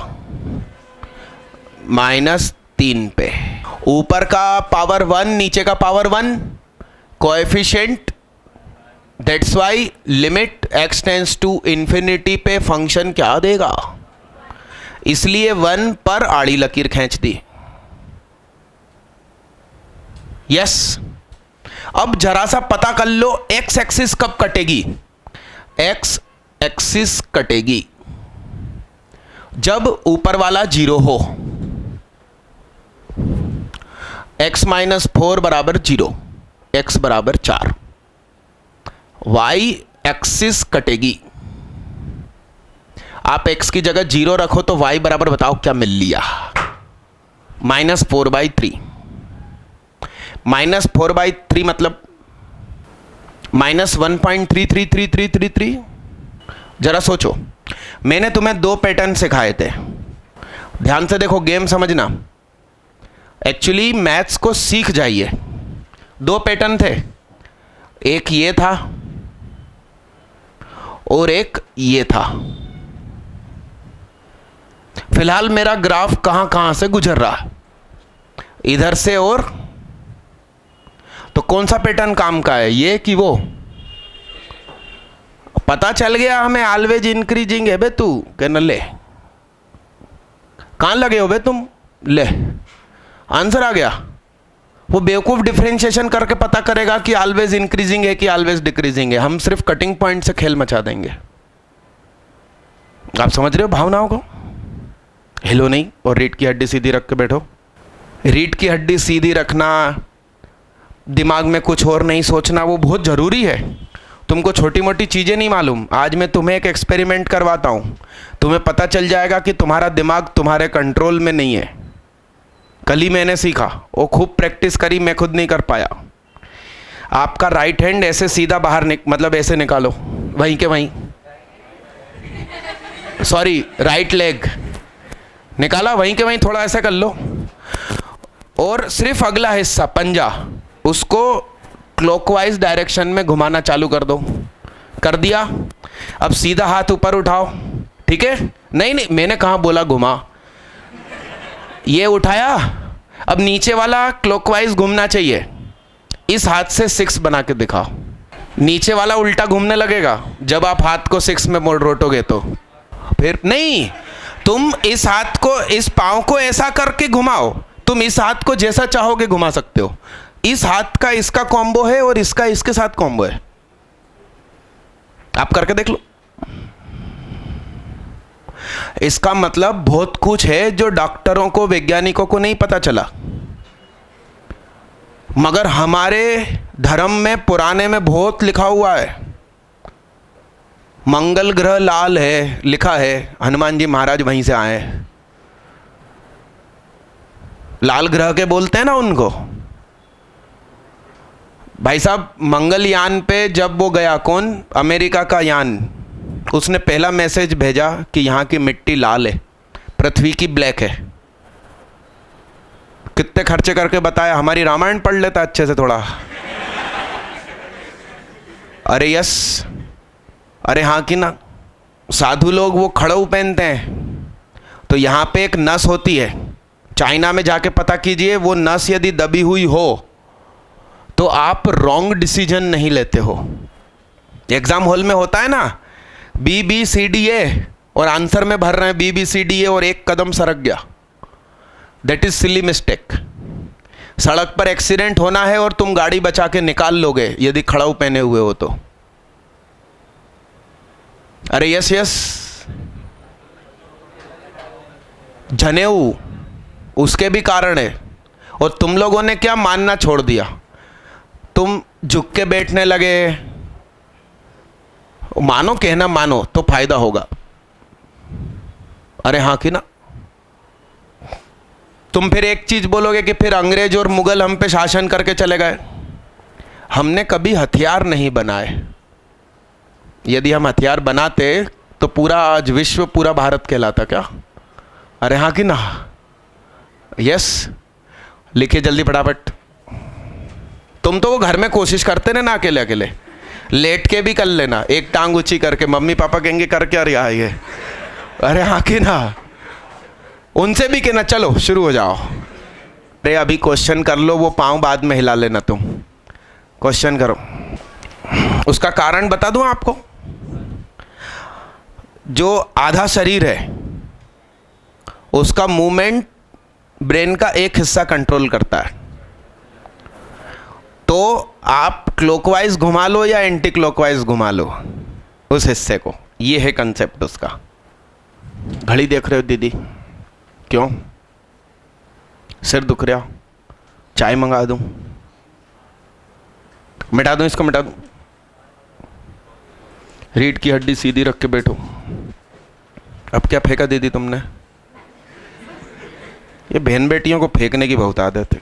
-3 पे। ऊपर का पावर 1, नीचे का power 1, coefficient, that's why limit x tends to infinity पे फंक्शन क्या देगा, इसलिए 1 पर आड़ी लकीर खींच दी। यस, अब जरा सा पता कर लो x एक्सिस कब कटेगी। x एक्सिस कटेगी जब ऊपर वाला 0 हो। x - 4 बराबर 0, x बराबर 4। y एक्सिस कटेगी, आप x की जगह 0 रखो तो y बराबर बताओ क्या मिल लिया? -4/3। -4/3 मतलब -1.333333। जरा सोचो, मैंने तुम्हें 2 पैटर्न सिखाए थे, ध्यान से देखो, गेम समझना। एक्चुअली मैथ्स को सीख जाइए। 2 पैटर्न थे, एक ये था और एक ये था। फिलहाल मेरा ग्राफ कहां कहां से गुजर रहा है, इधर से, और तो कौन सा पैटर्न काम का है, ये कि वो? पता चल गया हमें, ऑलवेज इंक्रीजिंग है बे। तू कहना ले, कहां लगे हो बे तुम? ले, आंसर आ गया। वो बेवकूफ डिफरेंशिएशन करके पता करेगा कि ऑलवेज इंक्रीजिंग है कि ऑलवेज डिक्रीजिंग है। हम सिर्फ कटिंग पॉइंट से खेल मचा देंगे। आप समझ रहे हो भावनाओं को? हिलो नहीं और रीढ़ की हड्डी सीधी रख के बैठो। रीढ़ की हड्डी सीधी रखना, दिमाग में कुछ और नहीं सोचना, वो बहुत ज़रूरी है। तुमको छोटी मोटी चीज़ें नहीं मालूम। आज मैं तुम्हें एक एक्सपेरिमेंट करवाता हूँ, तुम्हें पता चल जाएगा कि तुम्हारा दिमाग तुम्हारे कंट्रोल में नहीं है। कल ही मैंने सीखा, वो खूब प्रैक्टिस करी, मैं खुद नहीं कर पाया। आपका राइट हैंड ऐसे सीधा बाहर मतलब ऐसे निकालो, वहीं के वहीं, सॉरी राइट लेग निकाला, वहीं के वहीं थोड़ा ऐसे कर लो, और सिर्फ अगला हिस्सा पंजा उसको क्लॉकवाइज डायरेक्शन में घुमाना चालू कर दो। कर दिया? अब सीधा हाथ ऊपर उठाओ, ठीक है? नहीं नहीं, मैंने कहाँ बोला घुमा, ये उठाया। अब नीचे वाला क्लॉकवाइज घूमना चाहिए, इस हाथ से 6 बना के दिखाओ। नीचे वाला उल्टा घूमने लगेगा जब आप हाथ को 6 में मोड़ रोटोगे तो। फिर नहीं, तुम इस हाथ को, इस पाँव को ऐसा करके घुमाओ, तुम इस हाथ को जैसा चाहोगे घुमा सकते हो। इस हाथ का इसका कॉम्बो है और इसका इसके साथ कॉम्बो है, आप करके देख लो। इसका मतलब बहुत कुछ है जो डॉक्टरों को, वैज्ञानिकों को नहीं पता चला, मगर हमारे धर्म में, पुराने में बहुत लिखा हुआ है। मंगल ग्रह लाल है लिखा है, हनुमान जी महाराज वहीं से आए हैं। लाल ग्रह के बोलते हैं ना उनको। भाई साहब, मंगलयान पे जब वो गया, कौन? अमेरिका का यान, उसने पहला मैसेज भेजा कि यहाँ की मिट्टी लाल है, पृथ्वी की ब्लैक है। कितने खर्चे करके बताया, हमारी रामायण पढ़ लेता अच्छे से थोड़ा। अरे यस, अरे हाँ कि ना। साधु लोग वो खड़ऊ पहनते हैं, तो यहाँ पे एक नस होती है, चाइना में जाके पता कीजिए, वो नस यदि दबी हुई हो तो आप रॉन्ग डिसीजन नहीं लेते हो। एग्जाम हॉल में होता है ना, BBCDA और आंसर में भर रहे हैं BBCDA और एक कदम सरक गया, दैट इज सिली मिस्टेक। सड़क पर एक्सीडेंट होना है और तुम गाड़ी बचा के निकाल लोगे यदि खड़ाऊ पहने हुए हो तो। अरे यस यस, जनेऊ उसके भी कारण है। और तुम लोगों ने क्या मानना छोड़ दिया, तुम झुक के बैठने लगे। मानो कहना मानो तो फायदा होगा। अरे हाँ कि ना। तुम फिर एक चीज बोलोगे कि फिर अंग्रेज और मुगल हम पे शासन करके चले गए। हमने कभी हथियार नहीं बनाए। यदि हम हथियार बनाते तो पूरा आज विश्व पूरा भारत कहलाता क्या? अरे हाँ कि ना। यस, लिखिए जल्दी फटाफट। तुम तो वो घर में कोशिश करते ना अकेले अकेले, लेट के भी कर लेना, एक टांग ऊंची करके। मम्मी पापा कहेंगे कर क्या रहा है ये। अरे हाँ कि ना। उनसे भी कहना चलो शुरू हो जाओ। अरे अभी क्वेश्चन कर लो, वो पाँव बाद में हिला लेना। तुम क्वेश्चन करो। उसका कारण बता दूं आपको। जो आधा शरीर है उसका मूवमेंट ब्रेन का एक हिस्सा कंट्रोल करता है। तो आप क्लॉकवाइज घुमा लो या एंटी क्लॉकवाइज घुमा लो उस हिस्से को, ये है कंसेप्ट उसका। घड़ी देख रहे हो दीदी? क्यों? सिर दुख रहा? चाय मंगा दूं? मिटा दूं इसको? मिटा दूं? रीढ़ की हड्डी सीधी रख के बैठो। अब क्या फेंका दीदी तुमने? ये बहन बेटियों को फेंकने की बहुत आदत है।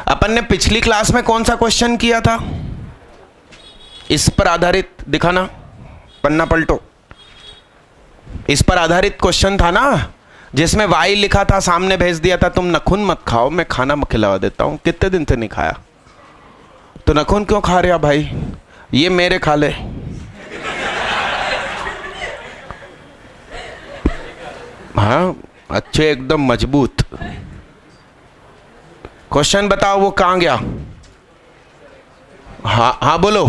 अपन ने पिछली क्लास में कौन सा क्वेश्चन किया था इस पर आधारित? दिखाना, पन्ना पलटो। इस पर आधारित क्वेश्चन था ना, जिसमें वाई लिखा था, सामने भेज दिया था तुम नखून मत खाओ, मैं खाना खिला देता हूं। कितने दिन से नहीं खाया तो नखून क्यों खा रहे भाई? ये मेरे खा ले। हाँ, अच्छे एकदम मजबूत। क्वेश्चन बताओ वो कहां गया? हाँ हाँ बोलो।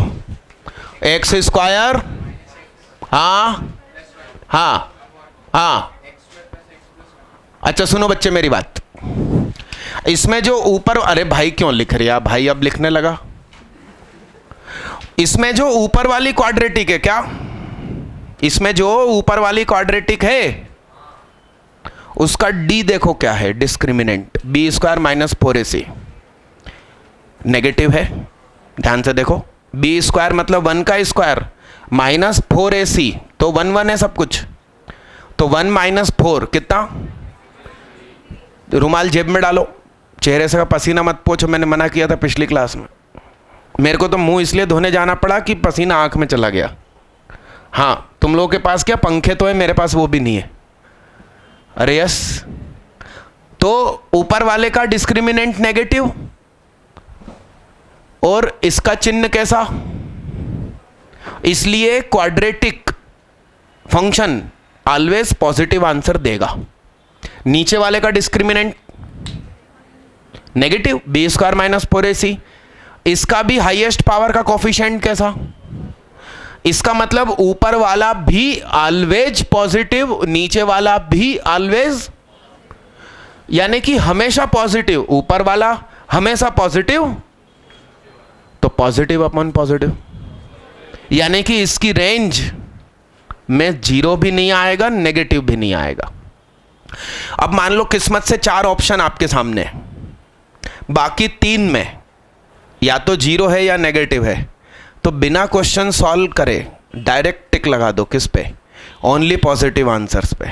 X square. हाँ हाँ हाँ। अच्छा सुनो बच्चे मेरी बात। इसमें जो ऊपर, अरे भाई क्यों लिख रहे भाई? अब लिखने लगा। इसमें जो ऊपर वाली क्वाड्रेटिक है क्या? इसमें जो ऊपर वाली क्वाड्रेटिक है उसका डी देखो क्या है, discriminant. B square minus 4ac negative है, ध्यान से देखो। बी स्क्वायर मतलब 1 का स्क्वायर माइनस 4ac, तो 1 1 है सब कुछ। तो 1 माइनस 4 कितना? रुमाल जेब में डालो, चेहरे से पसीना मत पोछो, मैंने मना किया था पिछली क्लास में। मेरे को तो मुंह इसलिए धोने जाना पड़ा कि पसीना आंख में चला गया। हाँ, तुम लोगों के पास क्या पंखे तो है, मेरे पास वो भी नहीं है। अरे यस, तो ऊपर वाले का डिस्क्रिमिनेंट नेगेटिव और इसका चिन्ह कैसा? इसलिए quadratic function always positive answer देगा। नीचे वाले का discriminant negative, B square minus 4ac। इसका भी हाईएस्ट पावर का कोफिशिएंट कैसा? इसका मतलब ऊपर वाला भी ऑलवेज पॉजिटिव, नीचे वाला भी ऑलवेज, यानी कि हमेशा पॉजिटिव। ऊपर वाला हमेशा पॉजिटिव, तो पॉजिटिव अपॉन पॉजिटिव, यानी कि इसकी रेंज में 0 भी नहीं आएगा, नेगेटिव भी नहीं आएगा। अब मान लो किस्मत से 4 ऑप्शन आपके सामने, बाकी 3 में या तो 0 है या नेगेटिव है, तो बिना क्वेश्चन सॉल्व करे डायरेक्ट टिक लगा दो। किस पे? ओनली पॉजिटिव आंसर्स पे।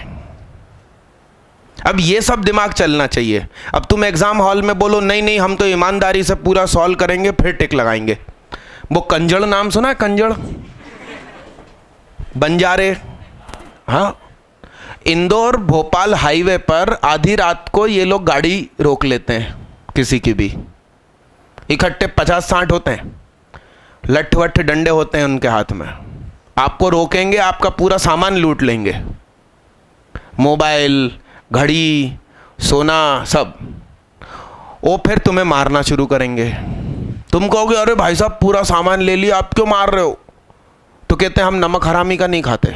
अब ये सब दिमाग चलना चाहिए। अब तुम एग्जाम हॉल में बोलो नहीं नहीं हम तो ईमानदारी से पूरा सॉल्व करेंगे फिर टिक लगाएंगे। वो कंजड़ नाम सुना है? कंजड़, बंजारे। हाँ, इंदौर भोपाल हाईवे पर आधी रात को ये लोग गाड़ी रोक लेते हैं, किसी की भी। इकट्ठे 50-60 होते हैं, लठ वठ डंडे होते हैं उनके हाथ में। आपको रोकेंगे, आपका पूरा सामान लूट लेंगे, मोबाइल, घड़ी, सोना, सब। वो फिर तुम्हें मारना शुरू करेंगे। तुम कहोगे अरे भाई साहब पूरा सामान ले लिया, आप क्यों मार रहे हो? तो कहते हैं हम नमक हरामी का नहीं खाते।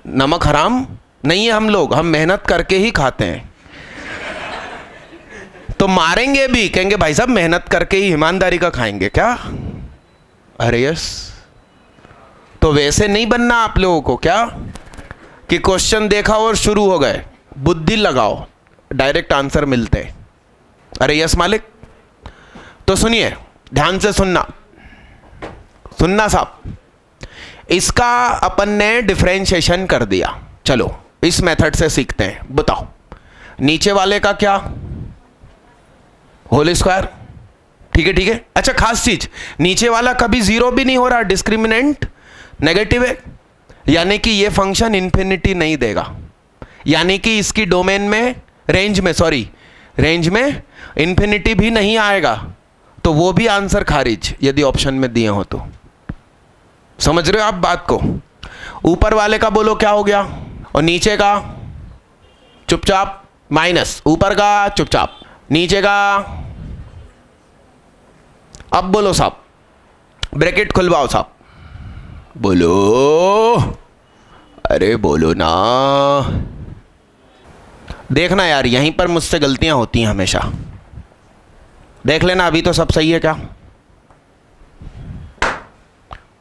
नमक हराम नहीं है हम लोग, हम मेहनत करके ही खाते हैं। तो मारेंगे भी, कहेंगे भाई साहब मेहनत करके ही ईमानदारी का खाएंगे क्या? अरे यस, तो वैसे नहीं बनना आप लोगों को क्या कि क्वेश्चन देखा और शुरू हो गए, बुद्धि लगाओ, डायरेक्ट आंसर मिलते हैं। अरे यस मालिक। तो सुनिए, ध्यान से सुनना साहब, इसका अपन ने डिफरेंशिएशन कर दिया। चलो इस मेथड से सीखते हैं। बताओ नीचे वाले का क्या, होल स्क्वायर, ठीक है ठीक है। अच्छा खास चीज, नीचे वाला कभी जीरो भी नहीं हो रहा, डिस्क्रिमिनेंट नेगेटिव है, यानी कि ये फंक्शन इंफिनिटी नहीं देगा, यानी कि इसकी डोमेन में रेंज में इंफिनिटी भी नहीं आएगा, तो वो भी आंसर खारिज यदि ऑप्शन में दिए हो तो। समझ रहे हो आप बात को? ऊपर वाले का बोलो क्या हो गया, और नीचे का चुपचाप माइनस, ऊपर का चुपचाप, नीचे का। अब बोलो साहब, ब्रैकेट खुलवाओ साहब, बोलो, अरे बोलो ना। देखना यार, यहीं पर मुझसे गलतियां होती हैं हमेशा, देख लेना। अभी तो सब सही है क्या?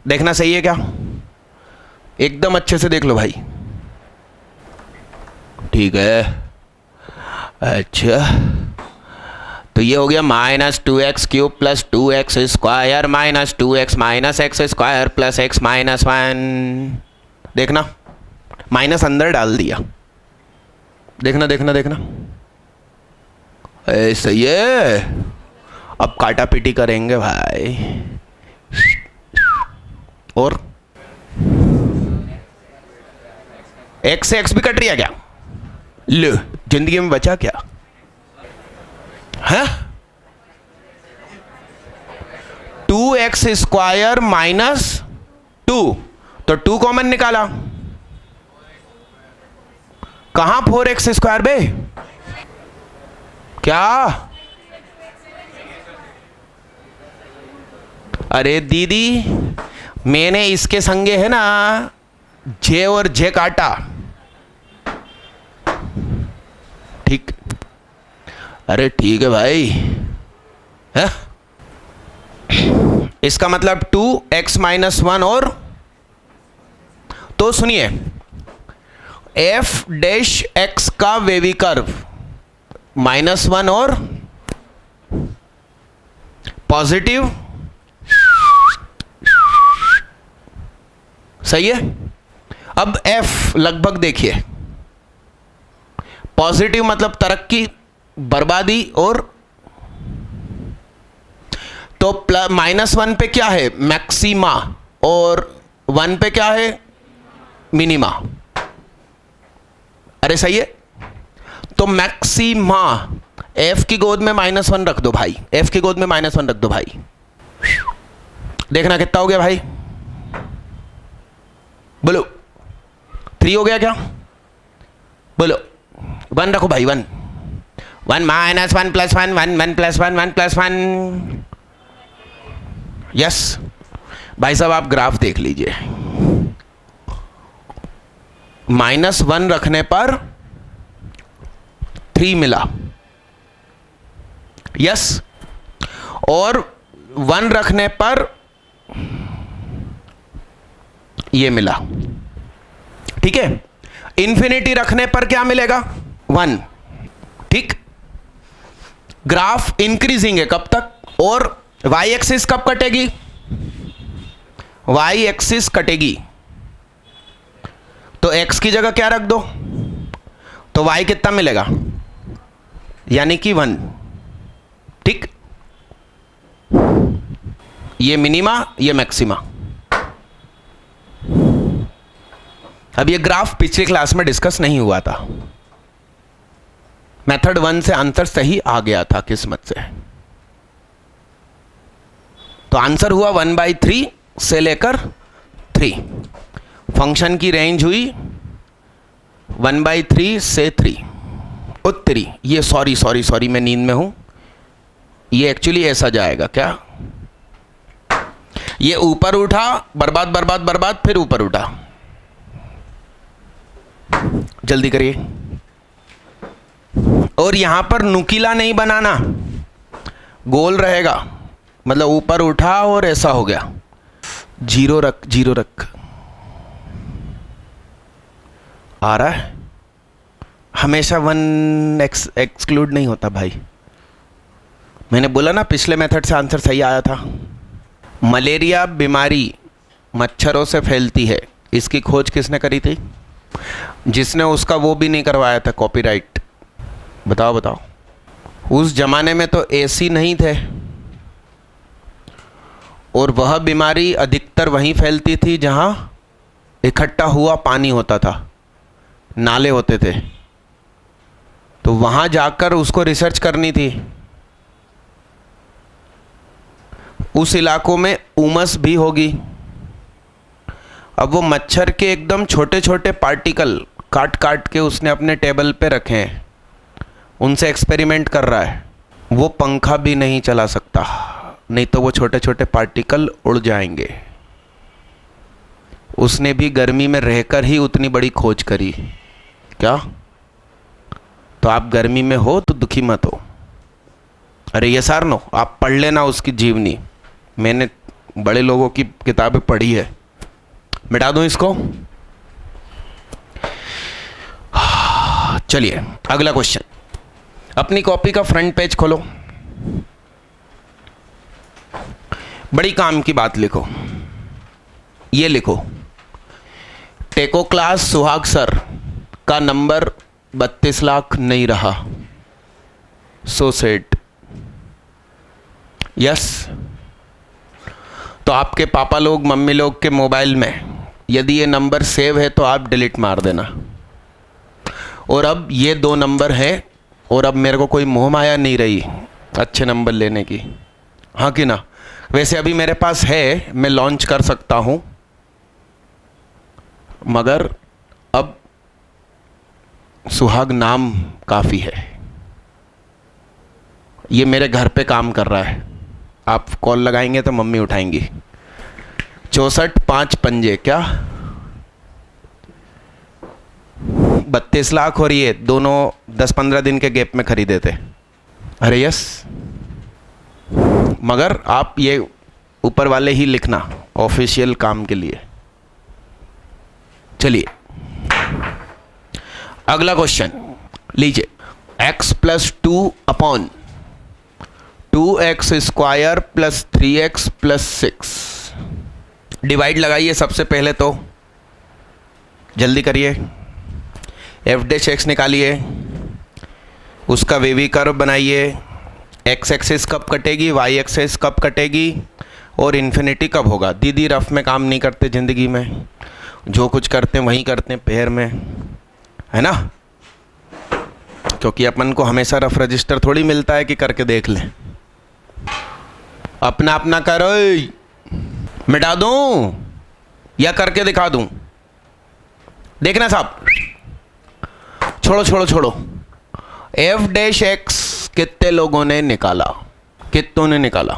देखना सही है क्या? एकदम अच्छे से देख लो भाई, ठीक है। अच्छा तो ये हो गया -2x³ plus 2x square minus 2x minus x square plus x minus 1। देखना माइनस अंदर डाल दिया, देखना देखना देखना, ऐसा ये। अब काटा पीटी करेंगे भाई, और x से x भी कट रही है क्या? लो, जिंदगी में बचा क्या है? 2x स्क्वायर माइनस 2, तो 2 कॉमन निकाला, कहां 4x स्क्वायर बे? क्या? अरे दीदी, मैंने इसके संगे है ना जे और जे काटा, ठीक? अरे ठीक है भाई, है? इसका मतलब 2x माइनस 1 और, तो सुनिए, f डैश x का वेवी कर्व -1 और पॉजिटिव, सही है। अब f लगभग देखिए, पॉजिटिव मतलब तरक्की, बर्बादी, और तो -1 पे क्या है? मैक्सिमा, और 1 पे क्या है? मिनिमा। अरे सही है। तो मैक्सिमा, f की गोद में -1 रख दो भाई, f की गोद में -1 रख दो भाई, देखना कितना हो गया भाई, बोलो 3 हो गया क्या? बोलो 1 रखो भाई, 1 minus 1 plus 1 1 plus 1 1 plus 1। Yes भाई साहब, आप ग्राफ देख लीजिए, -1 रखने पर 3 मिला, यस, और 1 रखने पर ये मिला, ठीक है। इंफिनिटी रखने पर क्या मिलेगा? 1, ठीक। ग्राफ इंक्रीजिंग है कब तक, और y एक्सिस कब कटेगी? y एक्सिस कटेगी तो x की जगह क्या रख दो, तो y कितना मिलेगा? यानी कि 1, ठीक। ये मिनिमा, ये मैक्सिमा। अब ये ग्राफ पिछले क्लास में डिस्कस नहीं हुआ था, मेथड 1 से आंसर सही आ गया था किस्मत से, तो आंसर हुआ 1/3 से लेकर 3। फंक्शन की रेंज हुई 1/3 से 3। उत्तरी, ये सॉरी मैं नींद में हूं, ये एक्चुअली ऐसा जाएगा क्या? ये ऊपर उठा, बर्बाद बर्बाद बर्बाद, फिर ऊपर उठा, जल्दी करिए। और यहां पर नुकीला नहीं बनाना, गोल रहेगा, मतलब ऊपर उठा और ऐसा हो गया। जीरो रख, जीरो रख, आ रहा है। हमेशा वन एक्सक्लूड नहीं होता भाई। मैंने बोला ना पिछले मेथड से आंसर सही आया था। मलेरिया बीमारी मच्छरों से फैलती है, इसकी खोज किसने करी थी? जिसने उसका वो भी नहीं करवाया था, कॉपीराइट। बताओ बताओ। उस जमाने में तो एसी नहीं थे, और वह बीमारी अधिकतर वहीं फैलती थी जहां इकट्ठा हुआ पानी होता था, नाले होते थे, तो वहां जाकर उसको रिसर्च करनी थी। उस इलाकों में उमस भी होगी। अब वो मच्छर के एकदम छोटे छोटे पार्टिकल काट काट के उसने अपने टेबल पे रखे हैं, उनसे एक्सपेरिमेंट कर रहा है। वो पंखा भी नहीं चला सकता, नहीं तो वो छोटे छोटे पार्टिकल उड़ जाएंगे। उसने भी गर्मी में रहकर ही उतनी बड़ी खोज करी। क्या? तो आप गर्मी में हो तो दुखी मत हो। अरे ये सार नो, आप पढ़ लेना उसकी जीवनी, मैंने बड़े लोगों की किताबें पढ़ी है। मिटा दूं इसको? चलिए अगला क्वेश्चन। अपनी कॉपी का फ्रंट पेज खोलो, बड़ी काम की बात लिखो। ये लिखो, टेको क्लास सुहाग सर का नंबर 32 लाख नहीं रहा, सो सेड। यस, तो आपके पापा लोग मम्मी लोग के मोबाइल में यदि ये नंबर सेव है तो आप डिलीट मार देना। और अब ये 2 नंबर है, और अब मेरे को कोई मोह माया नहीं रही अच्छे नंबर लेने की, हाँ कि ना? वैसे अभी मेरे पास है, मैं लॉन्च कर सकता हूँ, मगर अब सुहाग नाम काफ़ी है। ये मेरे घर पे काम कर रहा है, आप कॉल लगाएंगे तो मम्मी उठाएंगी। 64 5 पंजे, क्या 32 लाख, और ये दोनों 10-15 दिन के गैप में खरीदे थे। अरे यस, मगर आप ये ऊपर वाले ही लिखना ऑफिशियल काम के लिए। चलिए अगला क्वेश्चन लीजिए। x + 2 upon 2x square plus 3x plus 6। Divide लगाइए सबसे पहले, तो जल्दी करिए। f' निकालिए, उसका वेवी कर्व बनाइए। x एक्सिस कब कटेगी, y एक्सिस कब कटेगी, और इन्फिनिटी कब होगा। दीदी रफ में काम नहीं करते ज़िंदगी में, जो कुछ करते हैं वही करते हैं पेयर में, है ना? क्योंकि अपन को हमेशा रफ रजिस्टर थोड़ी मिलता है कि करके देख लें। अपना अपना करो, मिटा दूं या करके दिखा दूं? देखना साहब, छोड़ो छोड़ो छोड़ो। f' कितने लोगों ने निकाला, कितनों ने निकाला?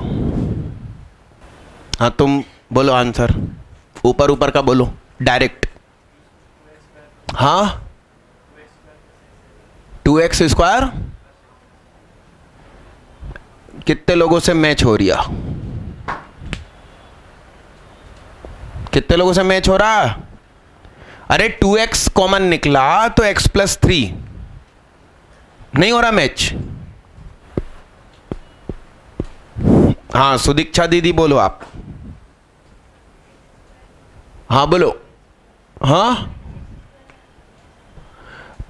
हाँ तुम बोलो आंसर, ऊपर ऊपर का बोलो डायरेक्ट। हाँ 2x स्क्वायर कितने लोगों से मैच हो रहा? कितने लोगों से मैच हो रहा? अरे 2x कॉमन निकला तो x + 3 नहीं हो रहा मैच। हाँ सुदीक्षा दीदी बोलो आप। हाँ बोलो। हाँ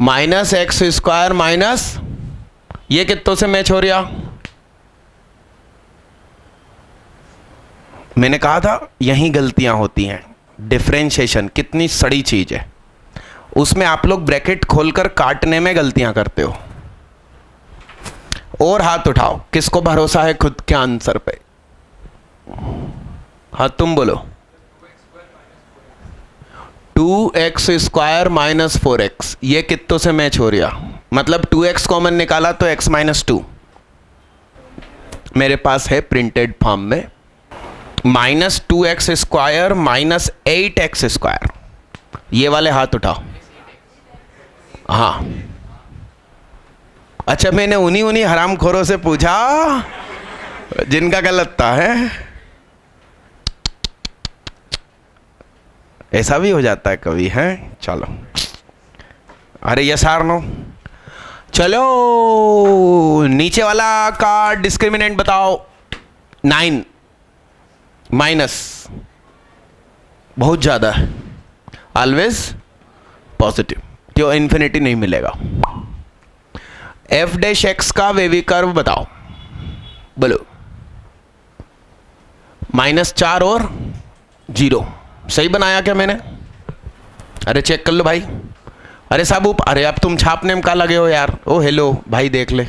-x स्क्वायर माइनस ये कितनों से मैच हो रहा? मैंने कहा था यहीं गलतियां होती हैं। डिफरेंशिएशन कितनी सड़ी चीज है, उसमें आप लोग ब्रैकेट खोलकर काटने में गलतियां करते हो। और हाथ उठाओ, किसको भरोसा है खुद के आंसर पे? हाँ तुम बोलो। 2x स्क्वायर माइनस 4x ये कितनों से मैच हो रहा? मतलब 2x कॉमन निकाला तो x - 2 मेरे पास है प्रिंटेड फॉर्म में। -2x square minus 8x square, ये वाले हाथ उठाओ। हाँ अच्छा, मैंने उन्हीं उन्हीं हरामखोरों से पूछा जिनका गलत था है। ऐसा भी हो जाता है कभी है। चलो, अरे यस आर नो। चलो, नीचे वाला का डिस्क्रिमिनेंट बताओ। 9 माइनस बहुत ज़्यादा है, ऑलवेज पॉजिटिव, तो इन्फिनिटी नहीं मिलेगा। एफ डैश एक्स का वेवी कर्व बताओ, बोलो। -4 और 0, सही बनाया क्या मैंने? अरे चेक कर लो भाई। अरे साहब, अरे अब तुम छापने में का लगे हो यार। ओ हेलो भाई, देख ले।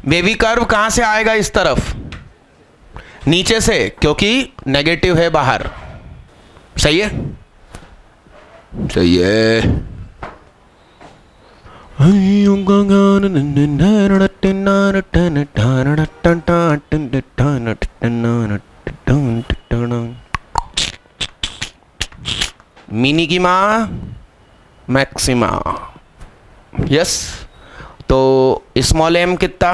वेवी कर्व कहां से आएगा? इस तरफ, नीचे से, क्योंकि नेगेटिव है बाहर। सही है, सही है। मिनी की माँ मैक्सिमा, यस। तो स्मॉल m कितना?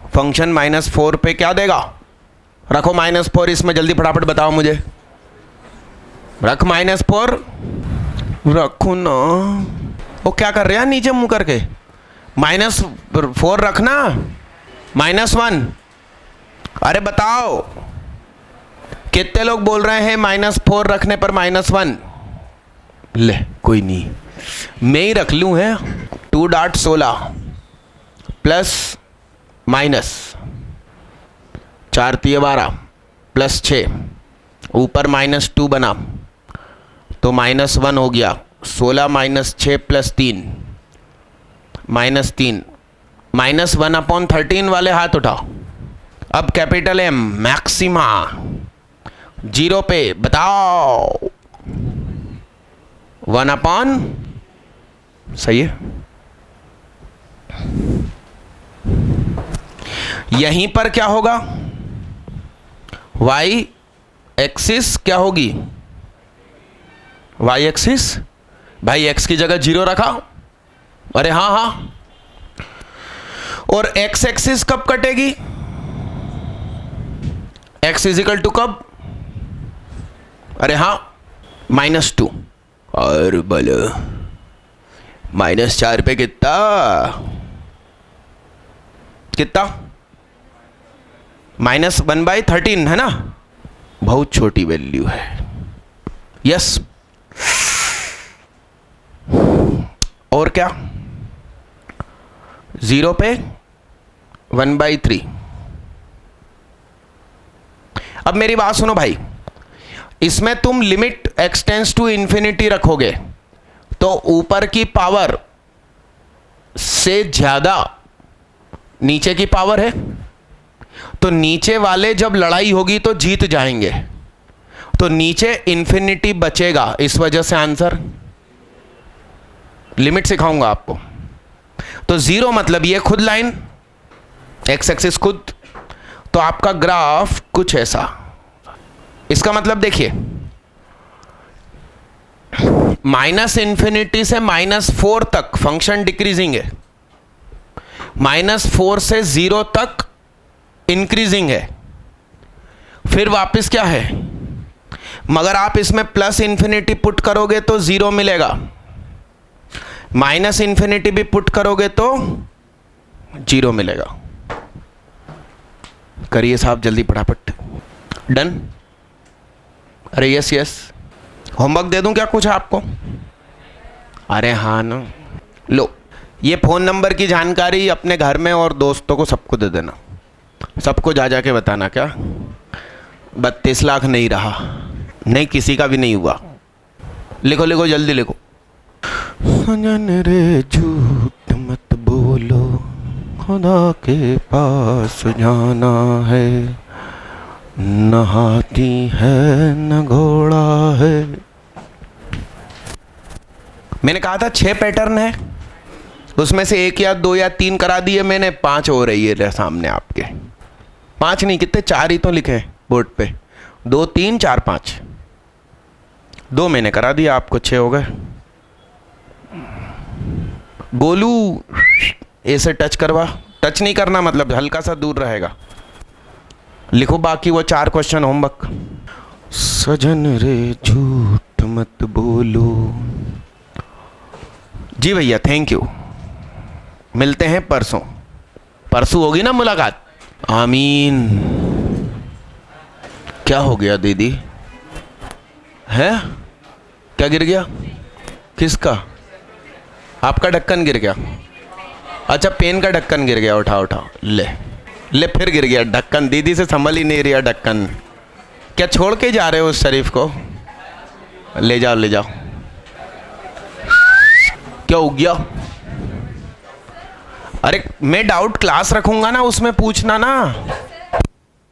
फंक्शन -4 पे क्या देगा? रखो -4 इसमें, जल्दी फटाफट बताओ मुझे। रख -4, रखो ना। वो क्या कर रहे हैं नीचे मुंह करके? -4 रखना, -1। अरे बताओ, कितने लोग बोल रहे हैं -4 रखने पर -1? ले कोई नहीं, मैं ही रख लूँ है। 2.16 प्लस माइनस 4 × 12 प्लस 6, ऊपर -2 बना तो -1 हो गया। 16 - 6 + 3 -3, -1/13 वाले हाथ उठाओ। अब कैपिटल M मैक्सिमा 0 पे बताओ। 1/, सही है। यहीं पर क्या होगा? y एक्सिस क्या होगी? y एक्सिस भाई x की जगह 0 रखा। अरे हाँ हाँ, और x एक्सिस कब कटेगी? x = कब? अरे हाँ, -2। और बोलो, -4 पे कितना? कितना? -1/13 है ना, बहुत छोटी वैल्यू है। यस, और क्या? 0 पे 1/3। अब मेरी बात सुनो भाई, इसमें तुम limit x tends to infinity रखोगे तो ऊपर की पावर से ज्यादा नीचे की पावर है, तो नीचे वाले जब लड़ाई होगी तो जीत जाएंगे, तो नीचे इन्फिनिटी बचेगा। इस वजह से आंसर, लिमिट सिखाऊंगा आपको। तो 0 मतलब ये खुद लाइन, x एक्सिस खुद, तो आपका ग्राफ कुछ ऐसा। इसका मतलब देखिए, -∞ से -4 तक फंक्शन डिक्रीजिंग है, -4 से 0 तक इंक्रीजिंग है, फिर वापस क्या है? मगर आप इसमें +∞ पुट करोगे तो 0 मिलेगा, -∞ भी पुट करोगे तो 0 मिलेगा। करिए साहब जल्दी फटाफट। डन? अरे यस यस। होमवर्क दे दूं क्या कुछ आपको? अरे हाँ ना, लो ये फ़ोन नंबर की जानकारी अपने घर में और दोस्तों को सबको दे देना, सबको जा जा के बताना। क्या 32 लाख नहीं रहा? नहीं, किसी का भी नहीं हुआ। लिखो लिखो जल्दी लिखो। सजन रे झूठ मत बोलो, खुदा के पास जाना है, न हाथी है न घोड़ा है। मैंने कहा था 6 पैटर्न है, उसमें से 1 या 2 या 3 करा दिए मैंने, 5 हो रही है सामने आपके। 5 नहीं, कितने? 4 ही तो लिखे हैं बोर्ड पे। 2 3 4 5, 2 मैंने करा दिया, आपको 6 हो गए। गोलू ए से टच करवा, टच नहीं करना मतलब हल्का सा दूर रहेगा। लिखो बाकी वो 4 क्वेश्चन होमवर्क। सजन रे झूठ मत बोलो। जी भैया थैंक यू, मिलते हैं परसों। परसों होगी ना मुलाकात? आमीन। क्या हो गया दीदी? है क्या गिर गया? किसका? आपका ढक्कन गिर गया? अच्छा पेन का ढक्कन गिर गया, उठाओ उठाओ। ले फिर गिर गया ढक्कन। दीदी से संभल ही नहीं रहा ढक्कन। क्या छोड़ के जा रहे हो उस शरीफ को? ले जाओ ले जाओ। क्या हो गया? अरे मैं डाउट क्लास रखूंगा ना, उसमें पूछना ना।